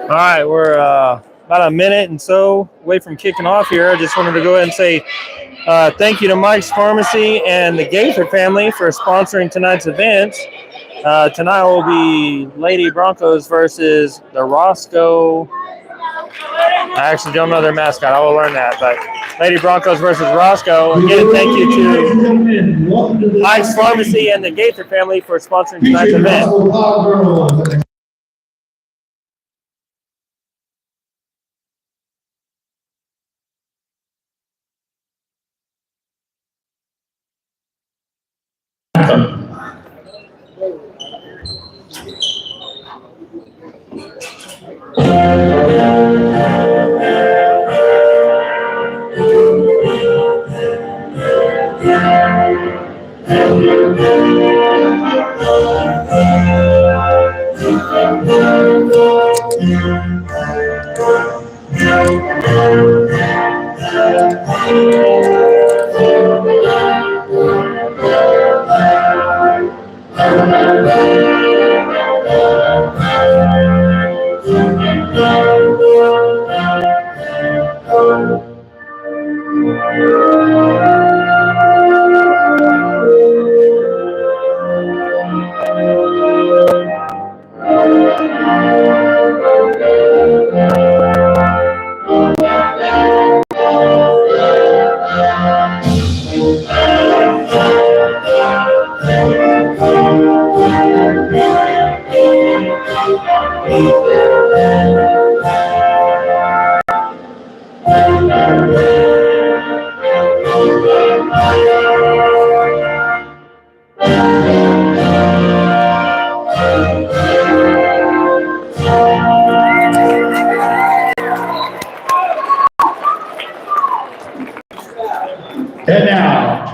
All right, we're about a minute and so away from kicking off here. I just wanted to go ahead and say thank you to Mike's Pharmacy and the Gaither family for sponsoring tonight's event. Tonight will be Lady Broncos versus the Roscoe. I actually don't know their mascot. I will learn that. But Lady Broncos versus Roscoe. Again, thank you to Mike's Pharmacy and the Gaither family for sponsoring tonight's event. And now,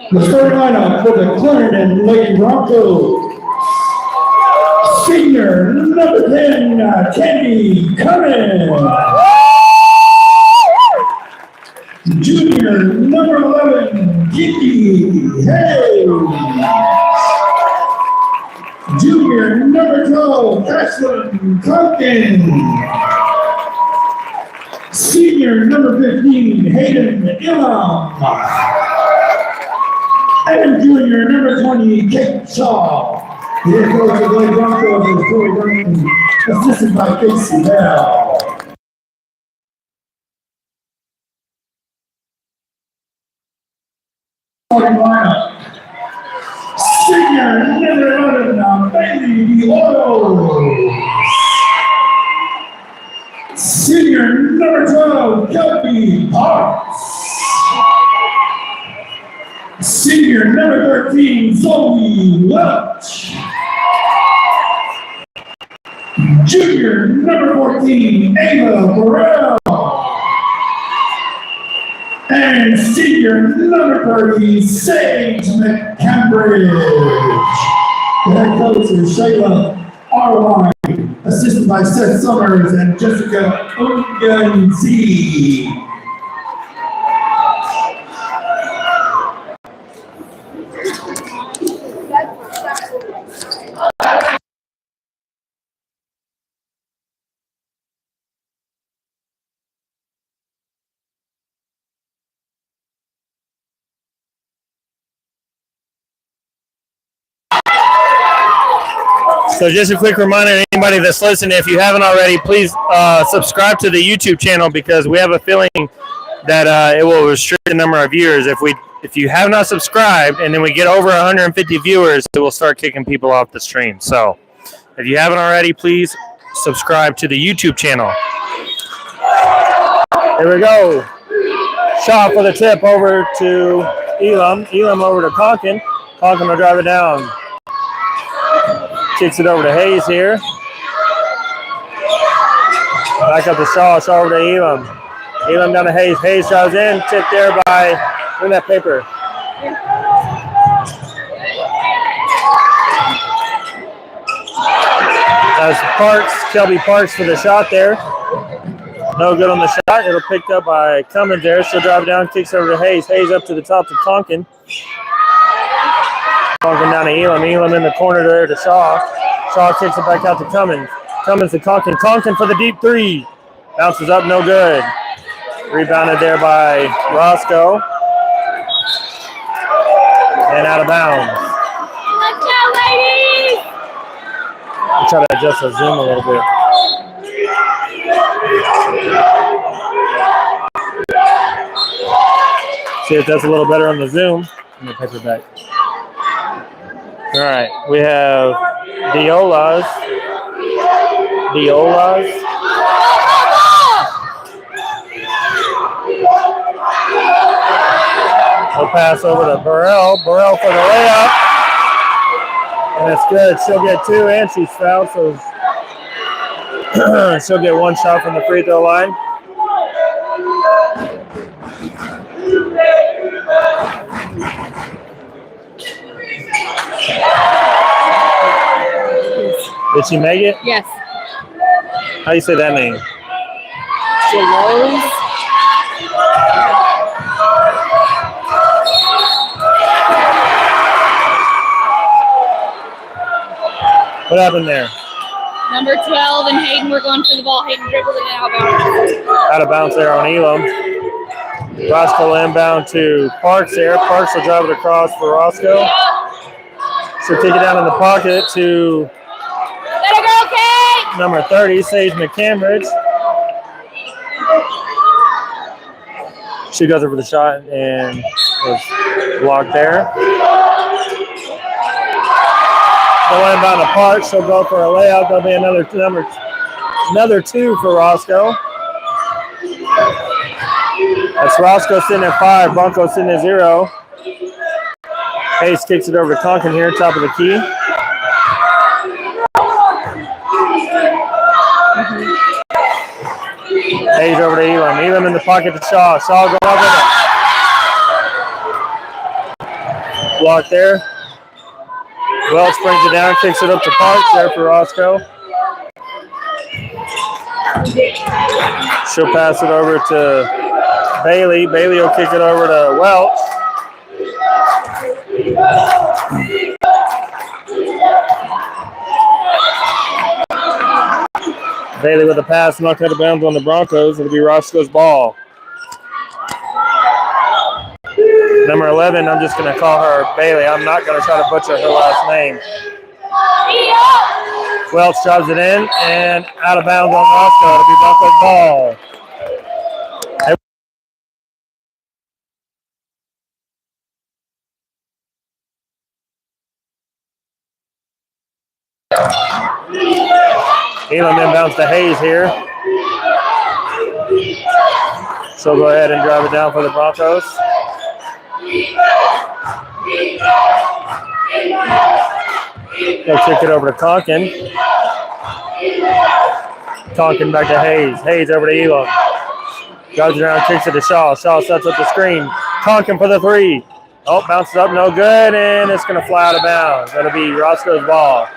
the starting lineup for the Clarendon Lady Broncos. Senior number 10, Candy Cummins. Junior number 11, Kiki Hayes. Junior number 12, Ashlyn Compton. Senior number 15, Hayden Ilham. And junior number 20, Kate Shaw. The head coach of the Lady Broncos is Corey Vernon, assisted by Casey Bell. Starting lineup. Senior number 11, Bailey Oils. Senior number 12, Kelby Parks. Senior number 13, Zoe Welch. Junior number 14, Ava Burrell. And senior number 30, Sage McCambridge. The head coach is Shayla Arline, assisted by Seth Summers and Jessica Unganzi. So just a quick reminder to anybody that's listening, if you haven't already, please subscribe to the YouTube channel because we have a feeling that it will restrict the number of viewers. If you have not subscribed and then we get over 150 viewers, it will start kicking people off the stream. So if you haven't already, please subscribe to the YouTube channel. Here we go. Shot for the tip over to Elam. Elam over to Conkin. Conkin will drive it down. Kicks it over to Hayes here. Back up to Shaw. Shaw over to Elam. Elam down to Hayes. Hayes drives in. Tipped there by, bring that paper. That's Parks, Kelby Parks for the shot there. No good on the shot. It'll picked up by Cummins there. She'll drive it down, kicks over to Hayes. Hayes up to the top to Tonkin. Tonkin down to Elam. Elam in the corner there to Shaw. Shaw kicks it back out to Cummins. Cummins to Tonkin. Tonkin for the deep three. Bounces up, no good. Rebounded there by Roscoe. And out of bounds. Let's go, ladies! I'll try to adjust the zoom a little bit. See if that's a little better on the zoom. I'm going to pick it back. All right, we have Diolas. We'll pass over to Burrell. Burrell for the layup. And it's good. She'll get two, and she's fouled, so she'll get one shot from the free throw line. Did she make it? Yes. How do you say that name? Delos. What happened there? Number 12 and Hayden were going for the ball. Hayden dribbled it out of bounds. Out of bounds there on Elam. Roscoe inbound to Parks there. Parks will drive it across for Roscoe. She'll take it down in the pocket to number 30, Sage McCambridge. She goes over the shot and was blocked there. They'll inbound to Parks. She'll go for a layup. There'll be another two for Roscoe. That's Roscoe sitting at 5. Broncos sitting at 0. Hayes kicks it over to Conklin here, top of the key. Hayes over to Elam. Elam in the pocket to Shaw. Shaw going over it. Block there. Welch brings it down, kicks it up to Parks there for Roscoe. She'll pass it over to Bailey. Bailey will kick it over to Welch. Bailey with a pass, knocked out of bounds on the Broncos. It'll be Roscoe's ball. Number 11, I'm just going to call her Bailey. I'm not going to try to butcher her last name. Welch drives it in and out of bounds on Roscoe. It'll be Broncos' ball. Elam inbounds to Hayes here. So go ahead and drive it down for the Broncos. They'll kick it over to Conklin. Conklin back to Hayes. Hayes over to Elam. Drives it around, kicks it to Shaw. Shaw sets up the screen. Conklin for the three. Oh, bounces up, no good, and it's going to fly out of bounds. That'll be Roscoe's ball.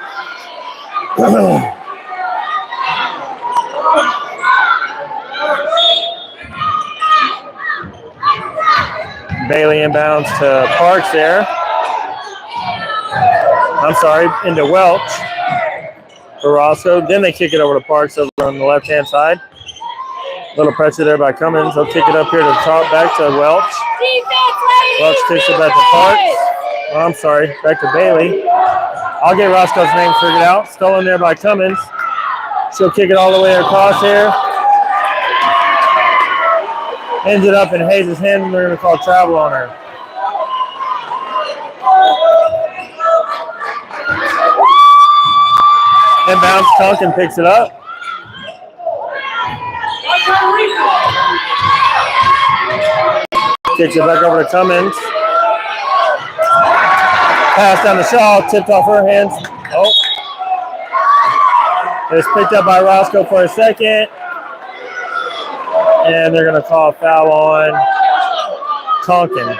Bailey inbounds to Parks there. I'm sorry, into Welch for Roscoe. Then they kick it over to Parks over on the left-hand side. Little pressure there by Cummins. They'll kick it up here to the top, back to Welch. Welch kicks it back to Parks. Oh, I'm sorry, back to Bailey. I'll get Roscoe's name figured out. Stolen there by Cummins. She'll kick it all the way across here. Ends it up in Hayes' hand, and they're going to call travel on her. Inbounds, Tonkin picks it up. Kicks it back over to Cummins. Pass down to Shaw, tipped off her hands. Oh. It's picked up by Roscoe for a second. And they're going to call a foul on Tonkin.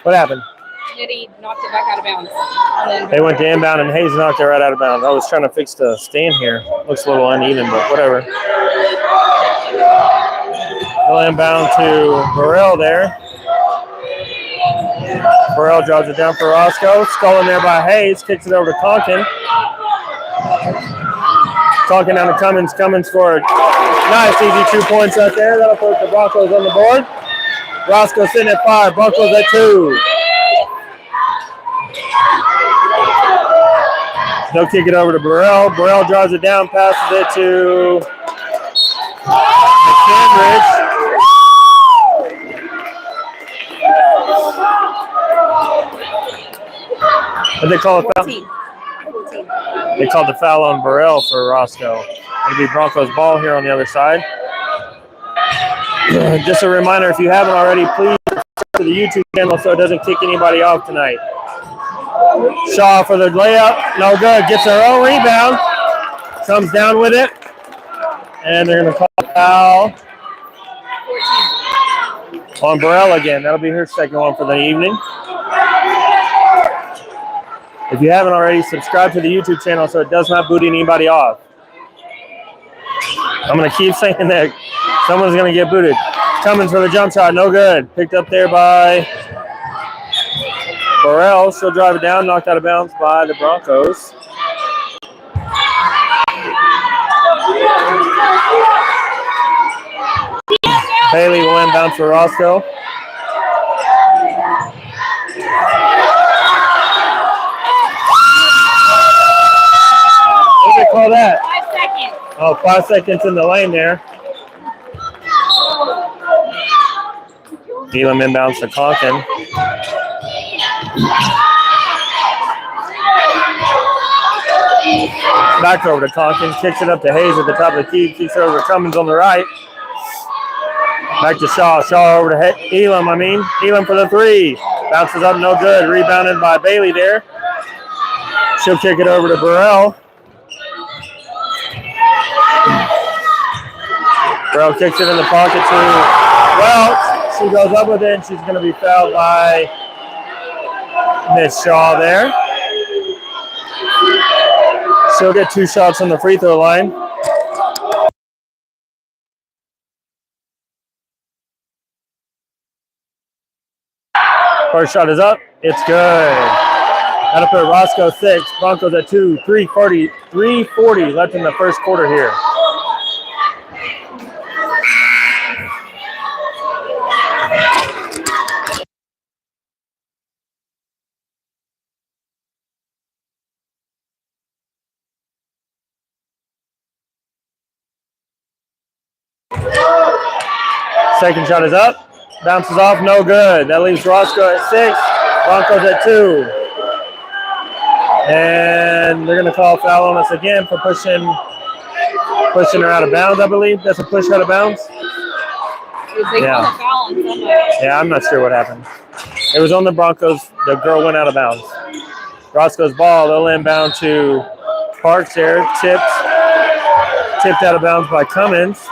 What happened? Nitty knocked it back out of bounds. And then They went to inbound, and Hayes knocked it right out of bounds. I was trying to fix the stand here. Looks a little uneven, but whatever. They'll inbound to Burrell there. Burrell draws it down for Roscoe. Stolen there by Hayes. Kicks it over to Conkin. Conkin down to Cummins. Cummins for a nice, easy 2 points out there. That'll put the Broncos on the board. Roscoe sitting at 5. Broncos at 2. They'll kick it over to Burrell. Burrell draws it down, passes it to Cambridge. What they call a foul? 14. They called the foul on Burrell for Roscoe. It'll be Broncos ball here on the other side. Just a reminder, if you haven't already, please subscribe to the YouTube channel so it doesn't kick anybody off tonight. Shaw for the layup. No good. Gets their own rebound. Comes down with it. And they're going to call a foul on Burrell again. That'll be her second one for the evening. If you haven't already, subscribe to the YouTube channel so it does not boot anybody off. I'm going to keep saying that someone's going to get booted. Cummins for the jump shot. No good. Picked up there by Burrell. She'll drive it down. Knocked out of bounds by the Broncos. Bailey will inbound for Roscoe. What do they call that? 5 seconds. Oh, 5 seconds in the lane there. Elam inbounds to Conkin. Back over to Conkin. Kicks it up to Hayes at the top of the key. Kicks it over to Cummins on the right. Back to Shaw. Shaw over to Elam, Elam for the three. Bounces up, no good. Rebounded by Bailey there. She'll kick it over to Burrell. Burrell kicks it in the pocket to Welch. She goes up with it, and she's going to be fouled by Miss Shaw there. She'll get 2 shots on the free throw line. First shot is up. It's good. That'll put Roscoe 6. Broncos at 2. 3:40 left in the first quarter here. Second shot is up. Bounces off, no good. That leaves Roscoe at 6. Broncos at 2. And they're going to call a foul on us again for pushing her out of bounds, I believe. That's a push out of bounds. They called a foul on somebody. Yeah, I'm not sure what happened. It was on the Broncos. The girl went out of bounds. Roscoe's ball, they'll inbound to Parks there. Tipped out of bounds by Cummins.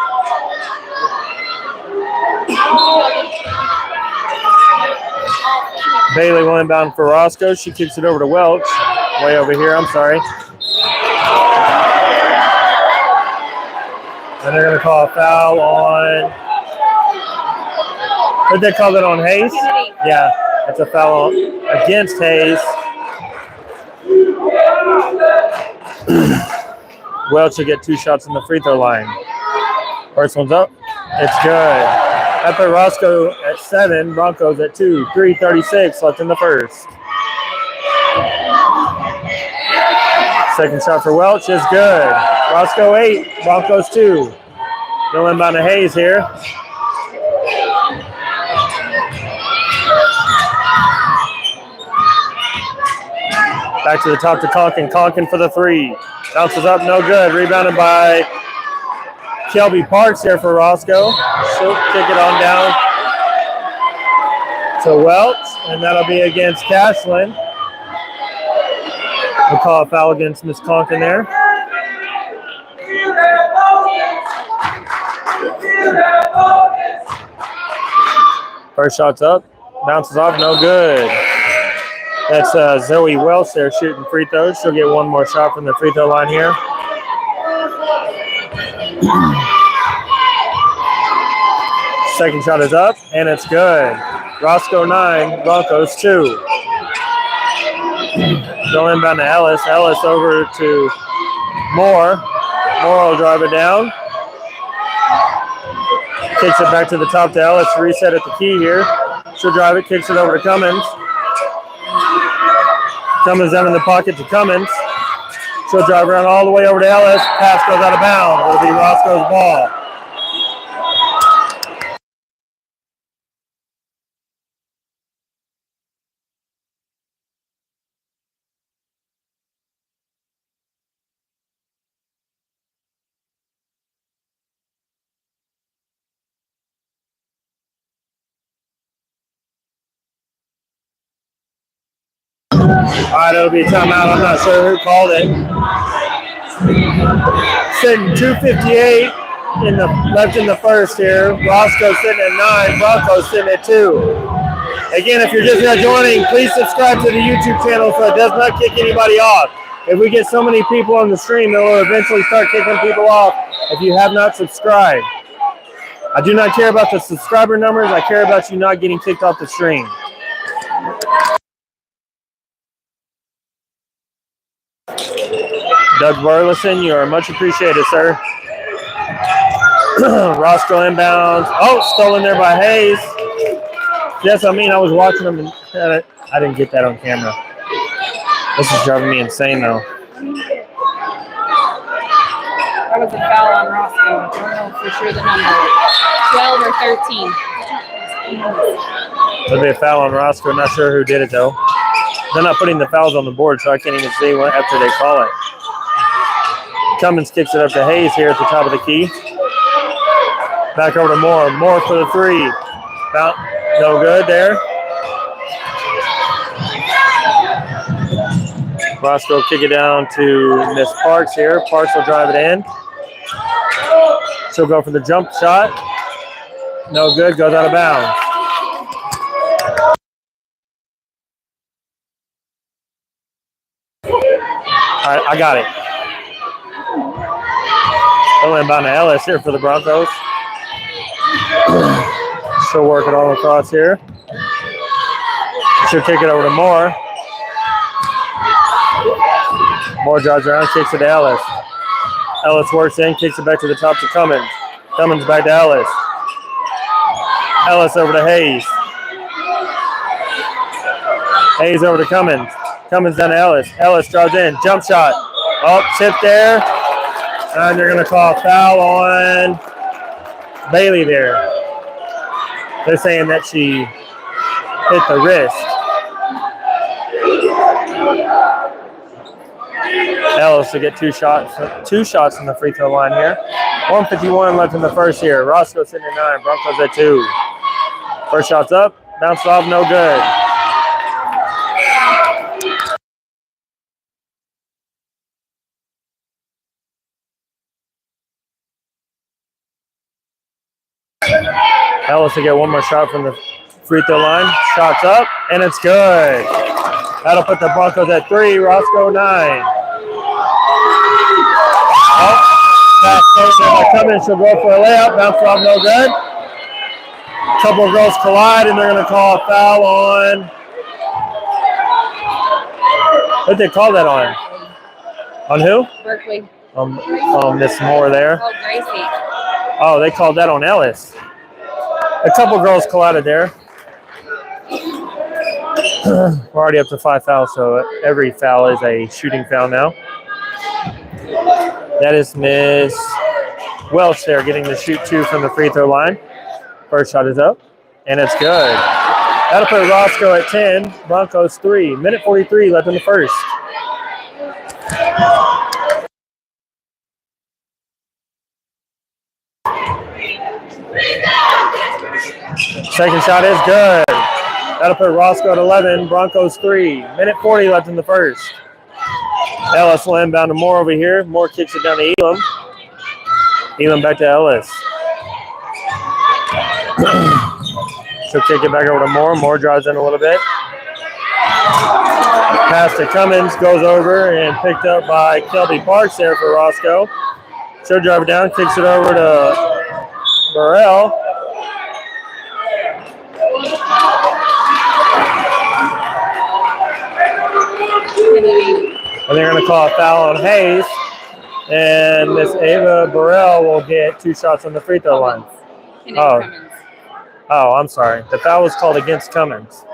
Bailey will inbound for Roscoe. She kicks it over to Welch. Way over here, I'm sorry. And they're going to call a foul on... What did they call it on Hayes? Yeah, it's a foul against Hayes. Welch will get 2 shots on the free throw line. First one's up. It's good. That put Roscoe at 7, Broncos at 2. 3:36 left in the first. Second shot for Welch is good. Roscoe 8, Broncos 2. They'll inbound to Hayes here. Back to the top to Conkin. Conkin for the 3. Bounces up, no good. Rebounded by Kelby Parks here for Roscoe. She'll kick it on down to Welch, and that'll be against Cashlin. We'll call a foul against Miss Conkin there. First shot's up. Bounces off, no good. That's Zoe Welch there shooting free throws. She'll get one more shot from the free throw line here. Second shot is up, and it's good. Roscoe 9, Broncos 2. Go inbound to Ellis. Ellis over to Moore. Moore will drive it down. Kicks it back to the top to Ellis. Reset at the key here. She'll drive it, kicks it over to Cummins. Cummins down in the pocket to Cummins. She'll drive around all the way over to Ellis. Pass goes out of bounds. It'll be Roscoe's ball. All right, it'll be a timeout. I'm not sure who called it. Sitting 2:58 left in the first here. Roscoe sitting at 9. Broncos sitting at 2. Again, if you're just now joining, please subscribe to the YouTube channel so it does not kick anybody off. If we get so many people on the stream, it will eventually start kicking people off if you have not subscribed. I do not care about the subscriber numbers. I care about you not getting kicked off the stream. Doug Burleson, you are much appreciated, sir. Roscoe inbounds. Oh, stolen there by Hayes. Yes, I mean, I was watching them, and I didn't get that on camera. This is driving me insane, though. That was a foul on Roscoe. I don't know for sure the number. 12 or 13. There'll be a foul on Roscoe. Not sure who did it, though. They're not putting the fouls on the board, so I can't even see what after they call it. Cummins kicks it up to Hayes here at the top of the key. Back over to Moore. Moore for the three. No good there. Roscoe kick it down to Miss Parks here. Parks will drive it in. She'll go for the jump shot. No good. Goes out of bounds. All right, I got it. Going inbound to Ellis here for the Broncos. She'll work it all across here. She'll kick it over to Moore. Moore drives around, kicks it to Ellis. Ellis works in, kicks it back to the top to Cummins. Cummins back to Ellis. Ellis over to Hayes. Hayes over to Cummins. Cummins down to Ellis. Ellis drives in, jump shot. Oh, tip there. And they're going to call a foul on Bailey there. They're saying that she hit the wrist. Ellis to get two shots in the free throw line here. 1:51 left in the first here. Roscoe sitting at 9. Broncos at 2. First shot's up. Bounced off, no good. Ellis to get one more shot from the free throw line. Shot's up, and it's good. That'll put the Broncos at 3. Roscoe 9. Oh, pass goes there by Cummins. She'll go for a layup. Bounce off, no good. A couple of girls collide, and they're going to call a foul on. What did they call that on? On who? Berkeley. Miss Moore there. Oh, Gracie. Oh, they called that on Ellis. A couple girls collided there. We're already up to 5 fouls, so every foul is a shooting foul now. That is Miss Welch there getting to shoot 2 from the free throw line. First shot is up, and it's good. That'll put Roscoe at 10, Broncos 3. Minute 43 left in the first. Second shot is good. That'll put Roscoe at 11, Broncos 3. Minute 40 left in the first. Ellis will inbound to Moore over here. Moore kicks it down to Elam. Elam back to Ellis. She'll kick it back over to Moore. Moore drives in a little bit. Pass to Cummins, goes over and picked up by Kelby Parks there for Roscoe. She'll drive it down, kicks it over to Burrell. And they're going to call a foul on Hayes. And Miss Ava Burrell will get 2 shots on the free throw line. Oh, I'm sorry. The foul was called against Cummins.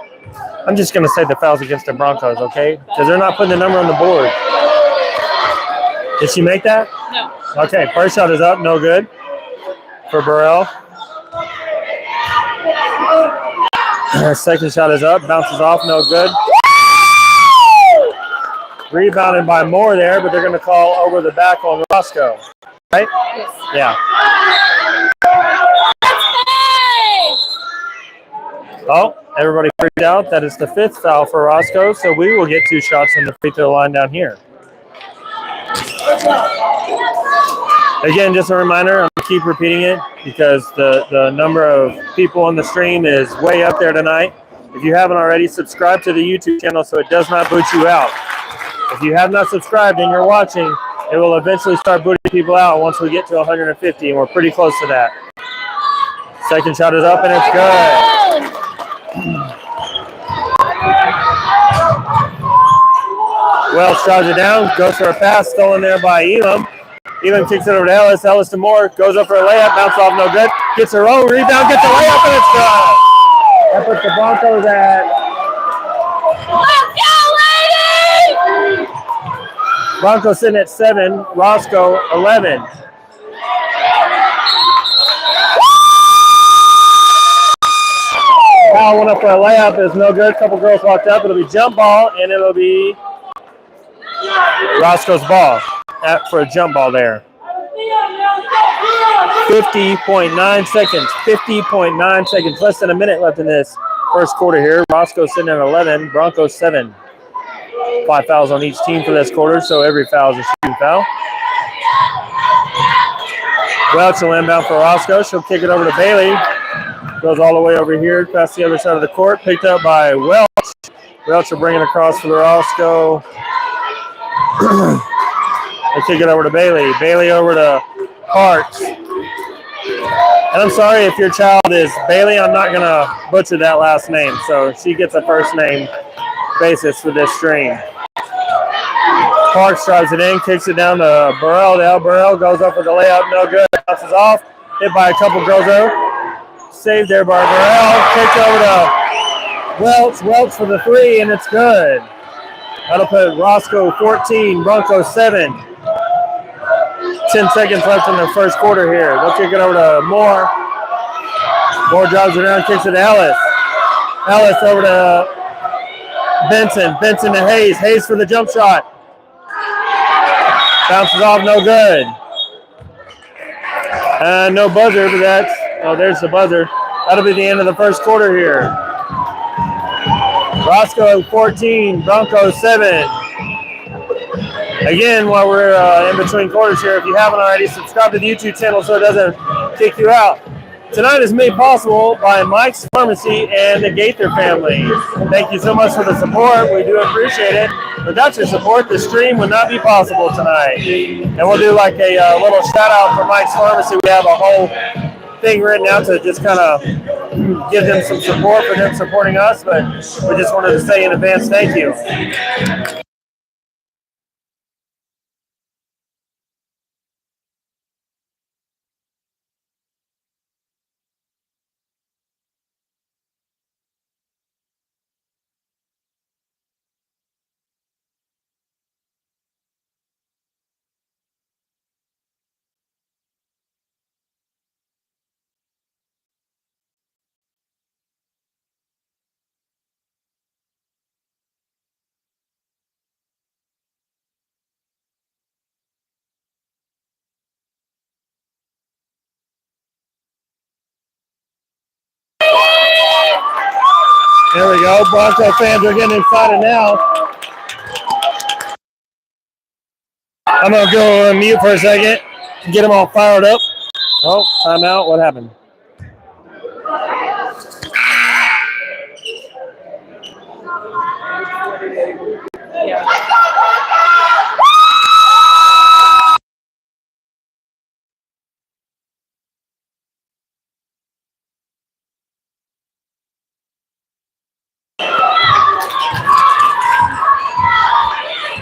I'm just going to say the foul's against the Broncos, okay? Because they're not putting the number on the board. Did she make that? No. Okay, first shot is up, no good for Burrell. Second shot is up, bounces off, no good. Rebounded by Moore there, but they're going to call over the back on Roscoe. Right? Yes. Yeah. Oh, everybody freaked out. That is the 5th foul for Roscoe, so we will get 2 shots on the free throw line down here. Again, just a reminder, I'm going to keep repeating it because the number of people on the stream is way up there tonight. If you haven't already, subscribe to the YouTube channel so it does not boot you out. If you have not subscribed and you're watching, it will eventually start booting people out once we get to 150, and we're pretty close to that. Second shot is up, and it's good. Welch drives it down, goes for a pass, stolen there by Elam. Elam kicks it over to Ellis. Ellis to Moore, goes up for a layup, bounce off, no good. Gets her own rebound, gets a layup, and it's good. That puts the Broncos at... Broncos sitting at 7, Roscoe 11. Foul went up for a layup, is no good. A couple girls walked up. It'll be jump ball, and it'll be Roscoe's ball for a jump ball there. 50.9 seconds. 50.9 seconds. Less than a minute left in this first quarter here. Roscoe sitting at 11, Broncos 7. 5 fouls on each team for this quarter, so every foul is a shooting foul. Welch will inbound for Roscoe. She'll kick it over to Bailey. Goes all the way over here past the other side of the court. Picked up by Welch. Welch will bring it across for the Roscoe. They kick it over to Bailey. Bailey over to Parks. And I'm sorry if your child is Bailey. I'm not going to butcher that last name. So she gets a first name basis for this stream. Parks drives it in, kicks it down to Burrell. Burrell goes up with the layup, no good. Bounces off, hit by a couple girls over. Saved there by Burrell. Kicked over to Welch. Welch for the 3, and it's good. That'll put Roscoe 14, Broncos 7. 10 seconds left in the first quarter here. They'll kick it over to Moore. Moore drives it around, kicks it to Ellis. Ellis over to Benson. Benson to Hayes. Hayes for the jump shot. Bounces off, no good. No buzzer, but that's... Oh, there's the buzzer. That'll be the end of the first quarter here. Roscoe 14, Broncos 7. Again, while we're in between quarters here, if you haven't already, subscribe to the YouTube channel so it doesn't kick you out. Tonight is made possible by Mike's Pharmacy and the Gaither family. Thank you so much for the support. We do appreciate it. Without your support, the stream would not be possible tonight. And we'll do like a little shout out for Mike's Pharmacy. We have a whole thing written out to just kind of give them some support for them supporting us. But we just wanted to say in advance, thank you. There we go. Bronco fans are getting excited now. I'm going to go on mute for a second and get them all fired up. Oh, timeout. What happened?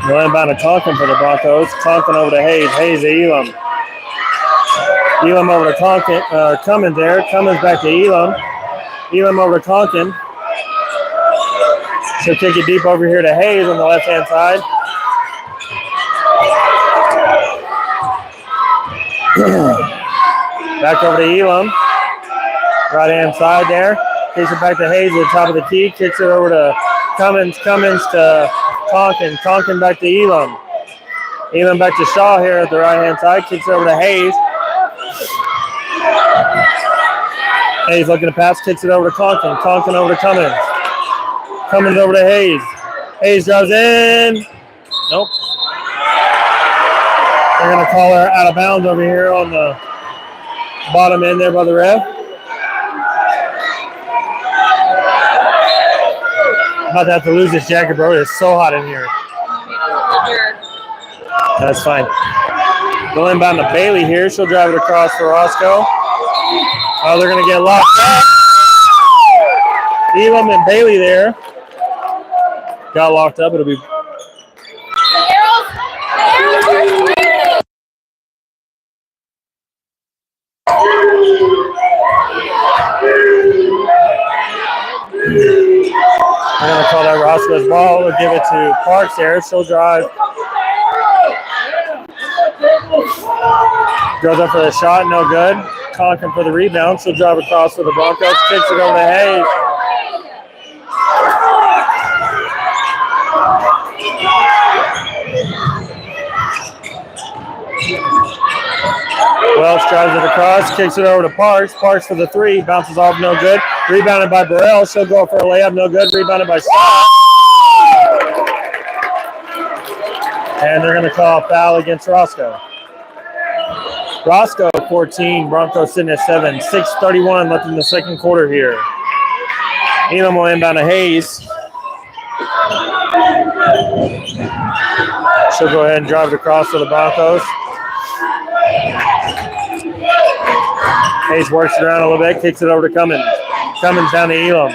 We'll inbound to Tonkin for the Broncos. Tonkin over to Hayes. Hayes to Elam. Elam over to Tonkin. Cummins there. Cummins back to Elam. Elam over to Tonkin. She'll kick it deep over here to Hayes on the left-hand side. Back over to Elam. Right-hand side there. Kicks it back to Hayes at the top of the key. Kicks it over to Cummins. Cummins to Tonkin. Tonkin back to Elam. Elam back to Shaw here at the right-hand side. Kicks it over to Hayes. Hayes looking to pass. Kicks it over to Tonkin. Tonkin over to Cummins. Cummins over to Hayes. Hayes drives in. Nope. They're going to call her out of bounds over here on the bottom end there by the ref. I'm about to have to lose this jacket, bro. It's so hot in here. That's fine. Go inbound to Bailey here. She'll drive it across for Roscoe. Oh, they're going to get locked up. Elam and Bailey there. Got locked up. It'll be... I'm going to call that Roscoe's ball. We'll give it to Parks there. She'll drive. Goes up for the shot. No good. Tonkin for the rebound. She'll drive across for the Broncos. Kicks it over to Hayes. Welch drives it across, kicks it over to Parks. Parks for the three, bounces off, no good. Rebounded by Burrell. She'll go for a layup, no good. Rebounded by Scott. And they're going to call a foul against Roscoe. Roscoe 14, Broncos sitting at 7. 6:31 left in the second quarter here. Elam will inbound to Hayes. She'll go ahead and drive it across for the Broncos. Hayes works it around a little bit, kicks it over to Cummins. Cummins down to Elam.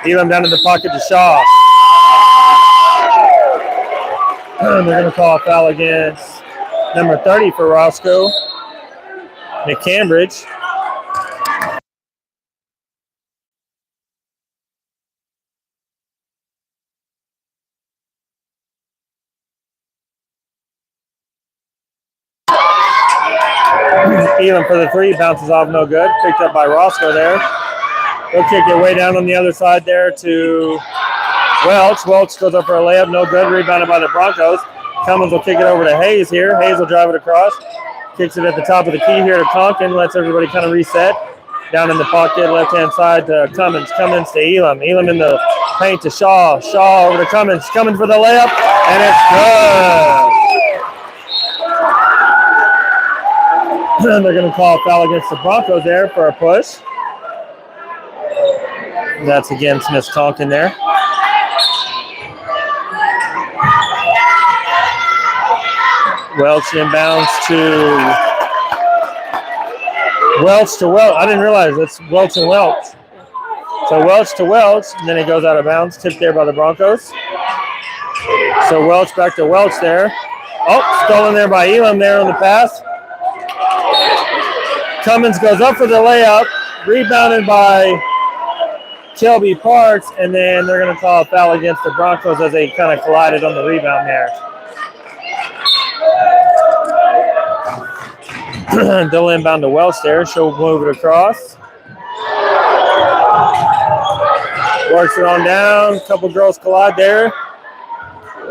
Elam down in the pocket to Shaw. They're going to call a foul against number 30 for Roscoe, McCambridge. Elam for the three, bounces off, no good. Picked up by Roscoe there. He'll kick it way down on the other side there to Welch. Welch goes up for a layup, no good. Rebounded by the Broncos. Cummins will kick it over to Hayes here. Hayes will drive it across. Kicks it at the top of the key here to Tonkin. Lets everybody kind of reset. Down in the pocket, left-hand side to Cummins. Cummins to Elam. Elam in the paint to Shaw. Shaw over to Cummins. Cummins for the layup, and it's good. They're going to call a foul against the Broncos there for a push. That's against Miss Tonkin there. Welch inbounds to Welch. I didn't realize that's Welch and Welch. So Welch to Welch, and then it goes out of bounds. Tipped there by the Broncos. So Welch back to Welch there. Oh, stolen there by Elam there on the pass. Cummins goes up for the layup, rebounded by Shelby Parks, and then they're going to call a foul against the Broncos as they kind of collided on the rebound there. They'll inbound to Welch there. She'll move it across. Works it on down. A couple girls collide there.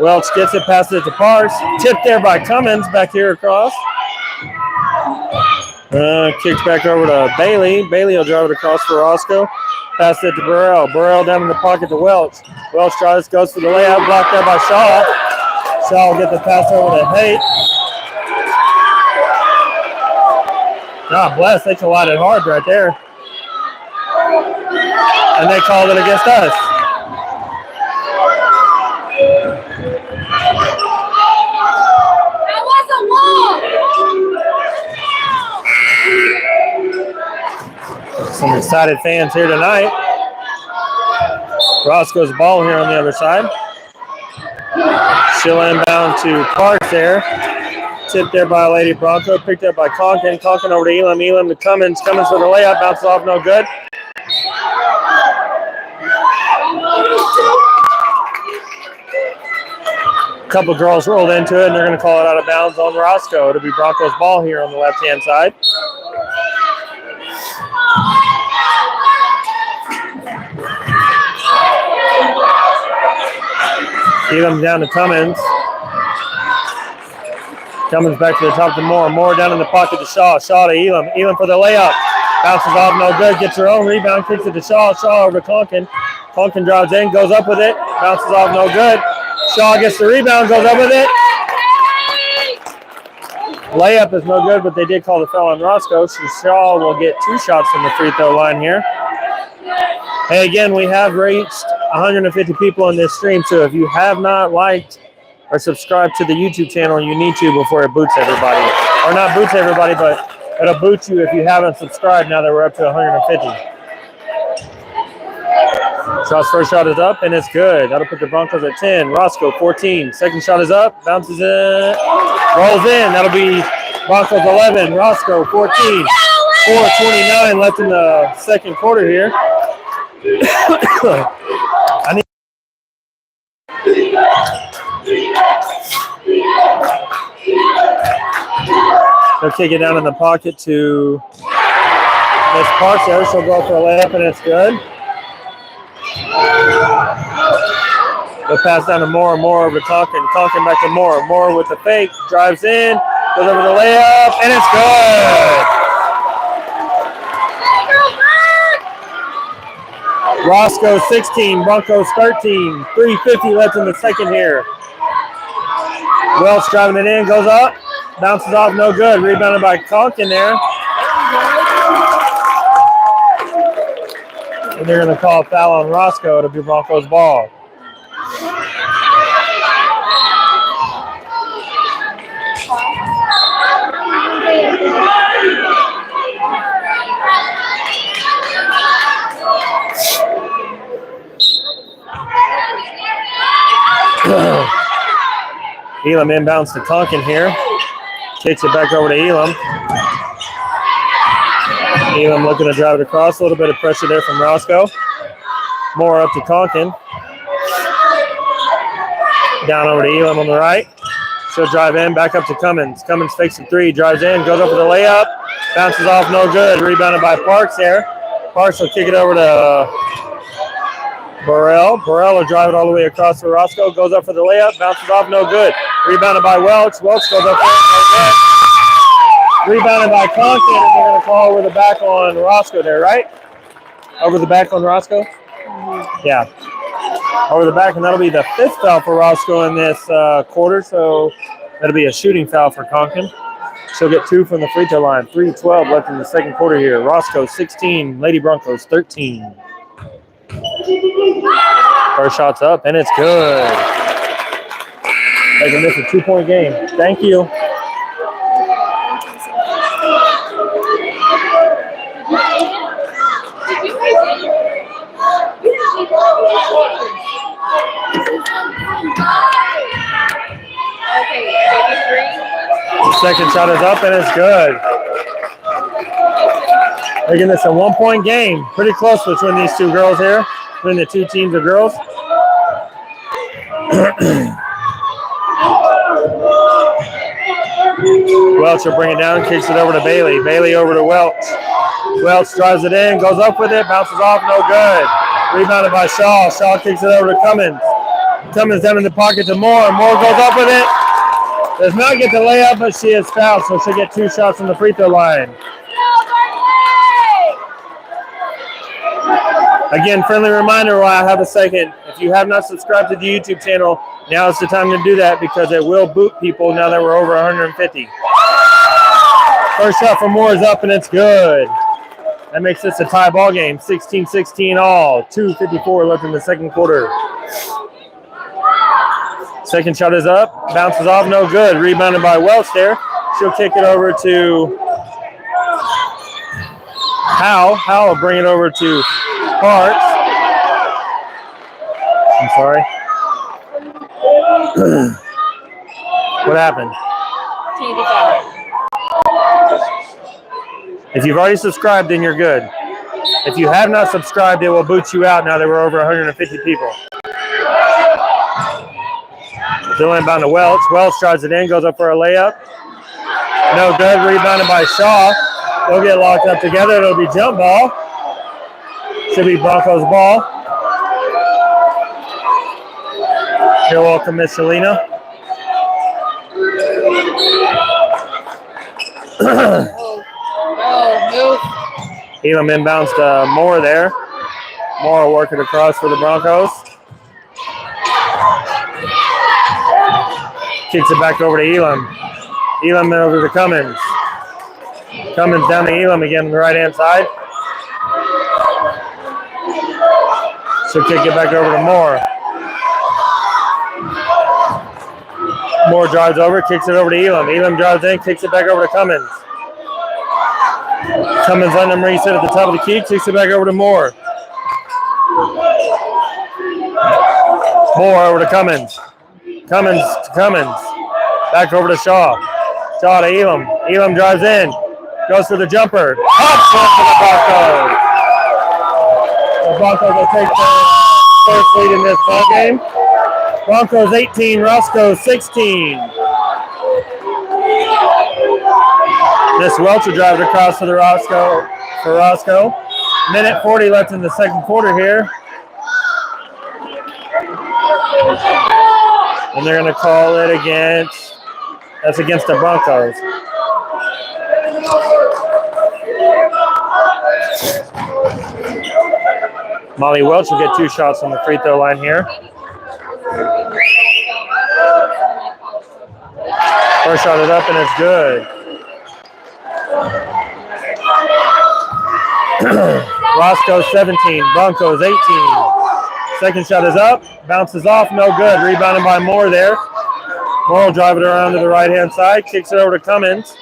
Welch gets it, passes it to Parks. Tipped there by Cummins back here across. Kicks back over to Bailey. Bailey will drive it across for Roscoe. Pass it to Burrell. Burrell down in the pocket to Welch. Welch tries, goes for the layup, blocked there by Shaw. Shaw will get the pass over to Haight. God bless, they collided hard right there. And they called it against us. That was a wall. Some excited fans here tonight. Roscoe's ball here on the other side. She'll inbound to Parks there. Tipped there by Lady Bronco. Picked up by Conkin. Conkin over to Elam. Elam to Cummins. Cummins for the layup. Bounces off, no good. A couple girls rolled into it, and they're going to call it out of bounds on Roscoe. It'll be Broncos ball here on the left-hand side. Elam down to Cummins. Cummins back to the top to Moore. Moore down in the pocket to Shaw. Shaw to Elam. Elam for the layup. Bounces off, no good. Gets her own rebound. Kicks it to Shaw. Shaw over to Conkin. Conkin drives in, goes up with it. Bounces off, no good. Shaw gets the rebound, goes up with it. Layup is no good, but they did call the foul on Roscoe. So Shaw will get 2 shots from the free throw line here. Hey, again, we have reached 150 people on this stream, so if you have not liked or subscribed to the YouTube channel, you need to before it boots everybody. Or not boots everybody, but it'll boot you if you haven't subscribed now that we're up to 150. Shaw's first shot is up, and it's good. That'll put the Broncos at 10. Roscoe, 14. Second shot is up, bounces in, rolls in. That'll be Broncos 11. Roscoe, 14. 4:29 left in the second quarter here. They'll kick it down in the pocket to Miss Parks there. She'll go for a layup, and it's good. They'll pass down to Moore. Moore over to Conkin. Conkin back to Moore. Moore with the fake. Drives in. Goes over the layup, and it's good. Roscoe 16, Broncos 13. 3:50 left in the second here. Welch driving it in, goes up, bounces off, no good. Rebounded by Conkin there. And they're going to call a foul on Roscoe. It'll be Broncos ball. Elam inbounds to Conkin here. Kicks it back over to Elam. Elam looking to drive it across. A little bit of pressure there from Roscoe. More up to Conkin. Down over to Elam on the right. She'll drive in, back up to Cummins. Cummins fakes a 3, drives in, goes up for the layup. Bounces off, no good. Rebounded by Parks there. Parks will kick it over to Burrell. Burrell will drive it all the way across to Roscoe. Goes up for the layup. Bounces off, no good. Rebounded by Welch. Welch goes up for it, no good. Rebounded by Conkin, and they're going to call over the back on Roscoe there, right? Over the back on Roscoe? Yeah. Over the back, and that'll be the 5th foul for Roscoe in this quarter, so that'll be a shooting foul for Conkin. She'll get 2 from the free throw line. 3:12 left in the second quarter here. Roscoe 16, Lady Broncos 13. First shot's up, and it's good. Making this a 2-point game. Thank you. Second shot is up, and it's good. Making this a 1-point game. Pretty close between these two girls here, between the two teams of girls. Welch will bring it down, kicks it over to Bailey. Bailey over to Welch. Welch drives it in, goes up with it, bounces off, no good. Rebounded by Shaw. Shaw kicks it over to Cummins. Cummins down in the pocket to Moore. Moore goes up with it. Does not get the layup, but she is fouled, so she'll get 2 shots from the free throw line. Again, friendly reminder while I have a second. If you have not subscribed to the YouTube channel, now is the time to do that because it will boot people now that we're over 150. First shot from Moore is up, and it's good. That makes this a tie ball game, 16-16 all. 2:54 left in the second quarter. Second shot is up, bounces off, no good. Rebounded by Welch there. She'll kick it over to Howe. Howe will bring it over to Parks. I'm sorry. What happened? Change the foul. If you've already subscribed, then you're good. If you have not subscribed, it will boot you out now that we're over 150 people. Still inbound to Welch. Welch drives it in, goes up for a layup. No good. Rebounded by Shaw. They'll get locked up together. It'll be jump ball. Should be Broncos ball. You're welcome, Miss Selena. Move. Elam inbounds to Moore there. Moore will work it across for the Broncos. Kicks it back over to Elam. Elam over to Cummins. Cummins down to Elam again on the right-hand side. So kick it back over to Moore. Moore drives over, kicks it over to Elam. Elam drives in, kicks it back over to Cummins. Cummins letting him reset at the top of the key, kicks it back over to Moore. Moore over to Cummins. Cummins to Cummins. Back over to Shaw. Shaw to Elam. Elam drives in. Goes for the jumper. Pops one for the Broncos. The Broncos will take the first lead in this ball game. Broncos 18, Roscoe 16. This Welch will drive it across for Roscoe. Minute 40 left in the second quarter here. And they're going to call it against the Broncos. Molly Welch will get 2 shots on the free throw line here. First shot is up and it's good. Roscoe 17, Broncos 18. Second shot is up, bounces off, no good. Rebounded by Moore there. Moore will drive it around to the right-hand side, kicks it over to Cummins.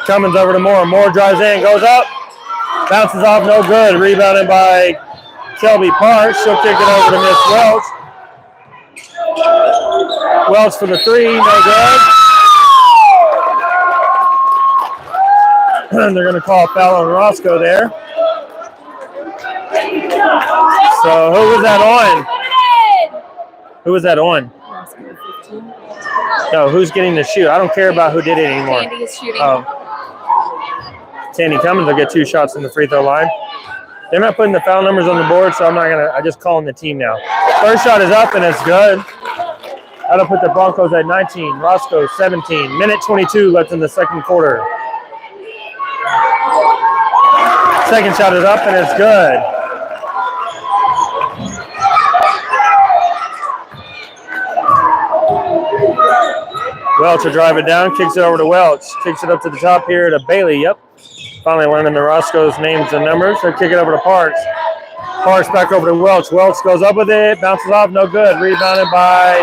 Cummins over to Moore. Moore drives in, goes up, bounces off, no good. Rebounded by Shelby Parks. She'll kick it over to Miss Welch. Welch for the 3, no good. They're going to call a foul on Roscoe there. So who was that on? Who was that on? No, who's getting the shoot? I don't care about who did it anymore. Sandy is shooting. Oh. Sandy Cummins will get 2 shots in the free throw line. They're not putting the foul numbers on the board, so I'm just calling the team now. First shot is up and it's good. That'll put the Broncos at 19, Roscoe 17. Minute 22 left in the second quarter. Second shot is up and it's good. Welch will drive it down, kicks it over to Welch. Kicks it up to the top here to Bailey. Yep. Finally learning the Roscoe's names and numbers. They'll kick it over to Parks. Parks back over to Welch. Welch goes up with it, bounces off, no good. Rebounded by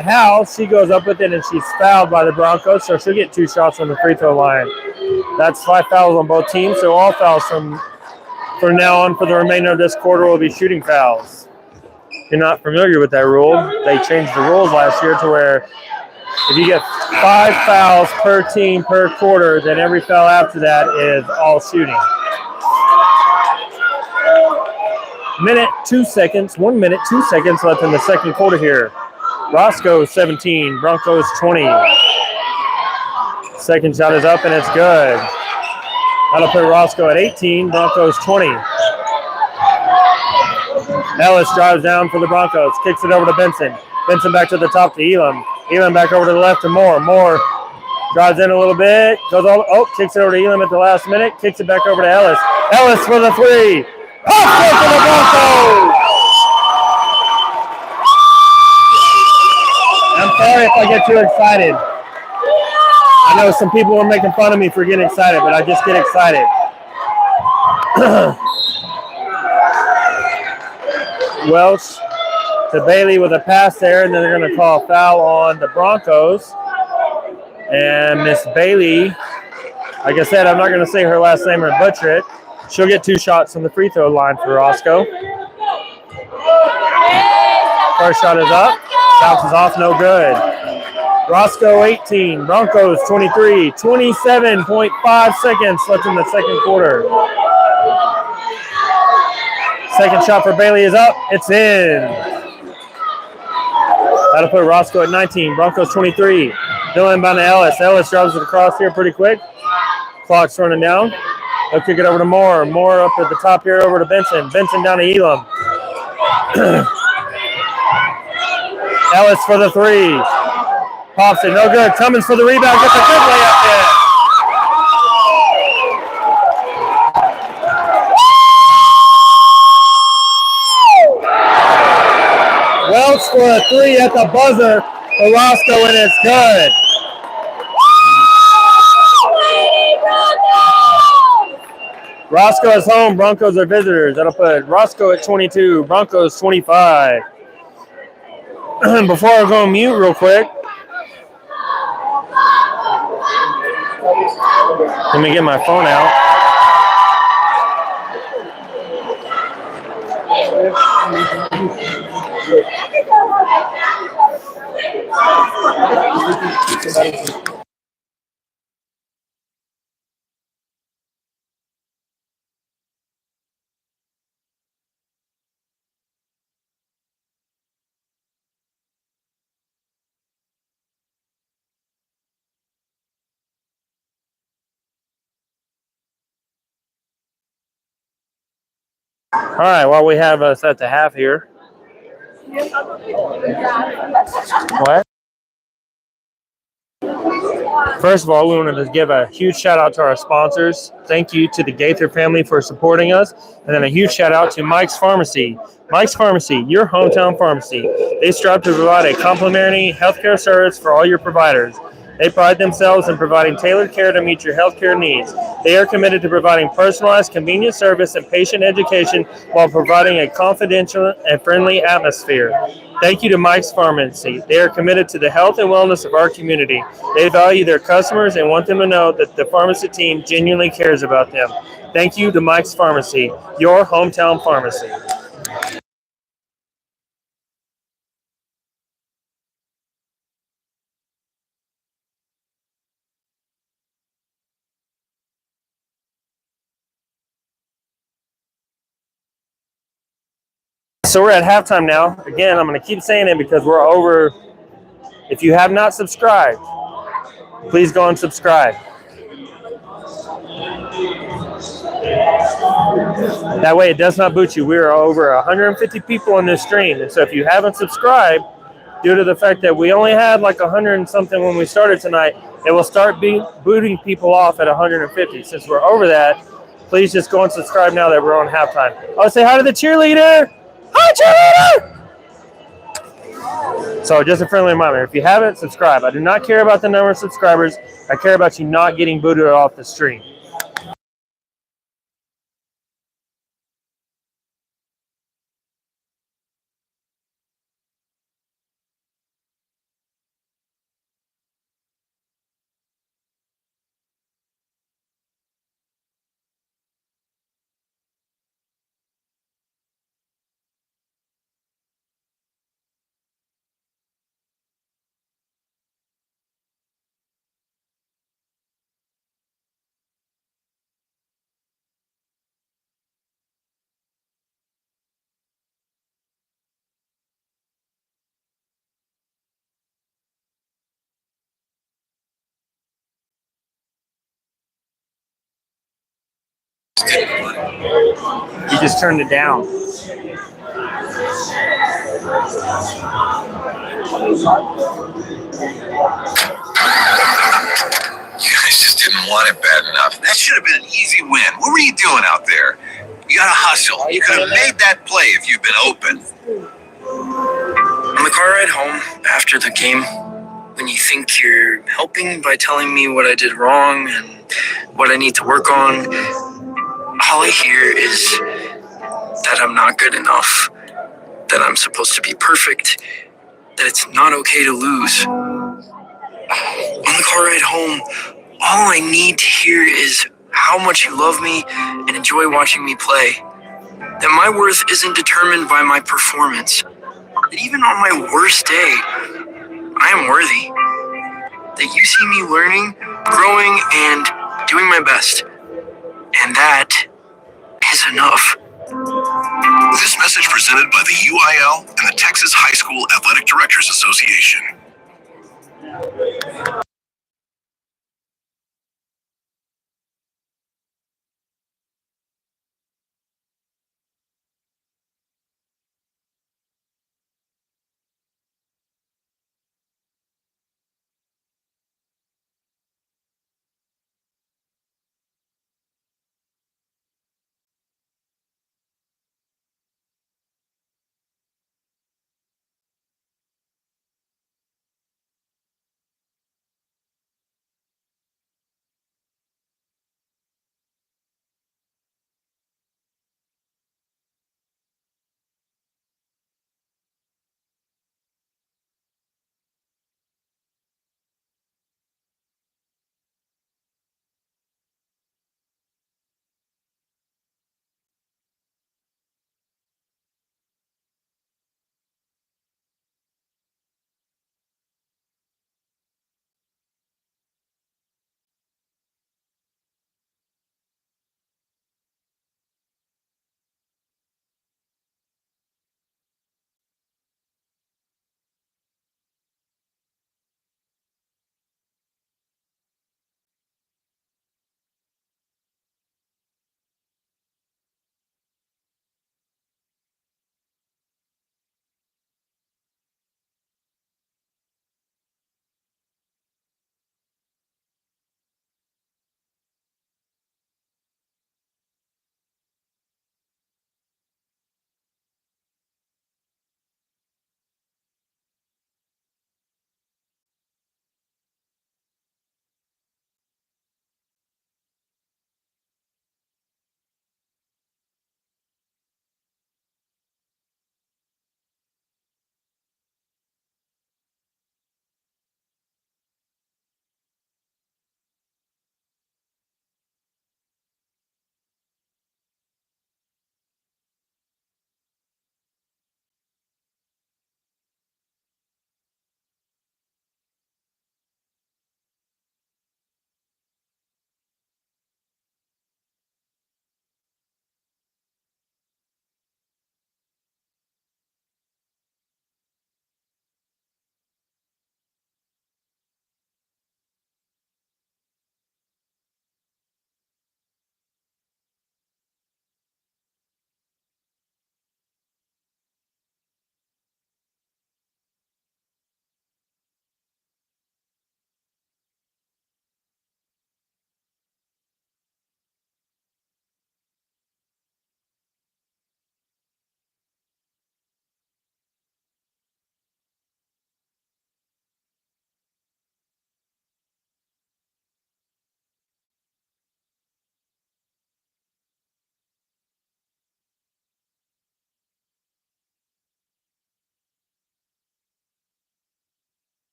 House. She goes up with it and she's fouled by the Broncos, so she'll get 2 shots on the free throw line. That's 5 fouls on both teams, so all fouls from now on for the remainder of this quarter will be shooting fouls. If you're not familiar with that rule, they changed the rules last year to where if you get 5 fouls per team per quarter, then every foul after that is all shooting. 1 minute 2 seconds left in the second quarter here. Roscoe 17, Broncos 20. Second shot is up and it's good. That'll put Roscoe at 18, Broncos 20. Ellis drives down for the Broncos, kicks it over to Benson. Benson back to the top to Elam. Elam back over to the left to Moore. Moore drives in a little bit, kicks it over to Elam at the last minute, kicks it back over to Ellis. Ellis for the 3. Pops it for the Broncos! I'm sorry if I get too excited. I know some people are making fun of me for getting excited, but I just get excited. Welch to Bailey with a pass there, and then they're going to call a foul on the Broncos. And Miss Bailey, like I said, I'm not going to say her last name or butcher it. She'll get 2 shots from the free throw line for Roscoe. First shot is up. Bounces off, no good. Roscoe 18, Broncos 23, 27.5 seconds left in the second quarter. Second shot for Bailey is up. It's in. That'll put Roscoe at 19, Broncos 23. They'll inbound to Ellis. Ellis drives it across here pretty quick. Clock's running down. They'll kick it over to Moore. Moore up at the top here over to Benson. Benson down to Elam. Ellis for the three. Pops it, no good. Cummins for the rebound. Gets a good layup in. Welch for a three at the buzzer for Roscoe, and it's good. Roscoe is home. Broncos are visitors. That'll put Roscoe at 22. Broncos 25. Before I go on mute real quick, let me get my phone out. All right, while we have us at the half here. What? First of all, we wanted to give a huge shout out to our sponsors. Thank you to the Gaither family for supporting us. And then a huge shout out to Mike's Pharmacy. Mike's Pharmacy, your hometown pharmacy. They strive to provide a complimentary healthcare service for all your providers. They pride themselves in providing tailored care to meet your healthcare needs. They are committed to providing personalized, convenient service and patient education while providing a confidential and friendly atmosphere. Thank you to Mike's Pharmacy. They are committed to the health and wellness of our community. They value their customers and want them to know that the pharmacy team genuinely cares about them. Thank you to Mike's Pharmacy, your hometown pharmacy. So we're at halftime now. Again, I'm going to keep saying it because we're over. If you have not subscribed, please go and subscribe. That way it does not boot you. We are over 150 people in this stream. And so if you haven't subscribed, due to the fact that we only had like 100 and something when we started tonight, it will start booting people off at 150. Since we're over that, please just go and subscribe now that we're on halftime. I'll say hi to the cheerleader. Hi, cheerleader! So just a friendly reminder, if you haven't, subscribe. I do not care about the number of subscribers. I care about you not getting booted off the stream. You just turned it down. You guys just didn't want it bad enough. That should have been an easy win. What were you doing out there? You gotta hustle. You could have made that play if you'd been open. On the car ride home after the game, when you think you're helping by telling me what I did wrong and what I need to work on, all I hear is that I'm not good enough, that I'm supposed to be perfect, that it's not okay to lose. On the car ride home, all I need to hear is how much you love me and enjoy watching me play, that my worth isn't determined by my performance, that even on my worst day, I am worthy. That you see me learning, growing, and doing my best. And that is enough. This message presented by the UIL and the Texas High School Athletic Directors Association.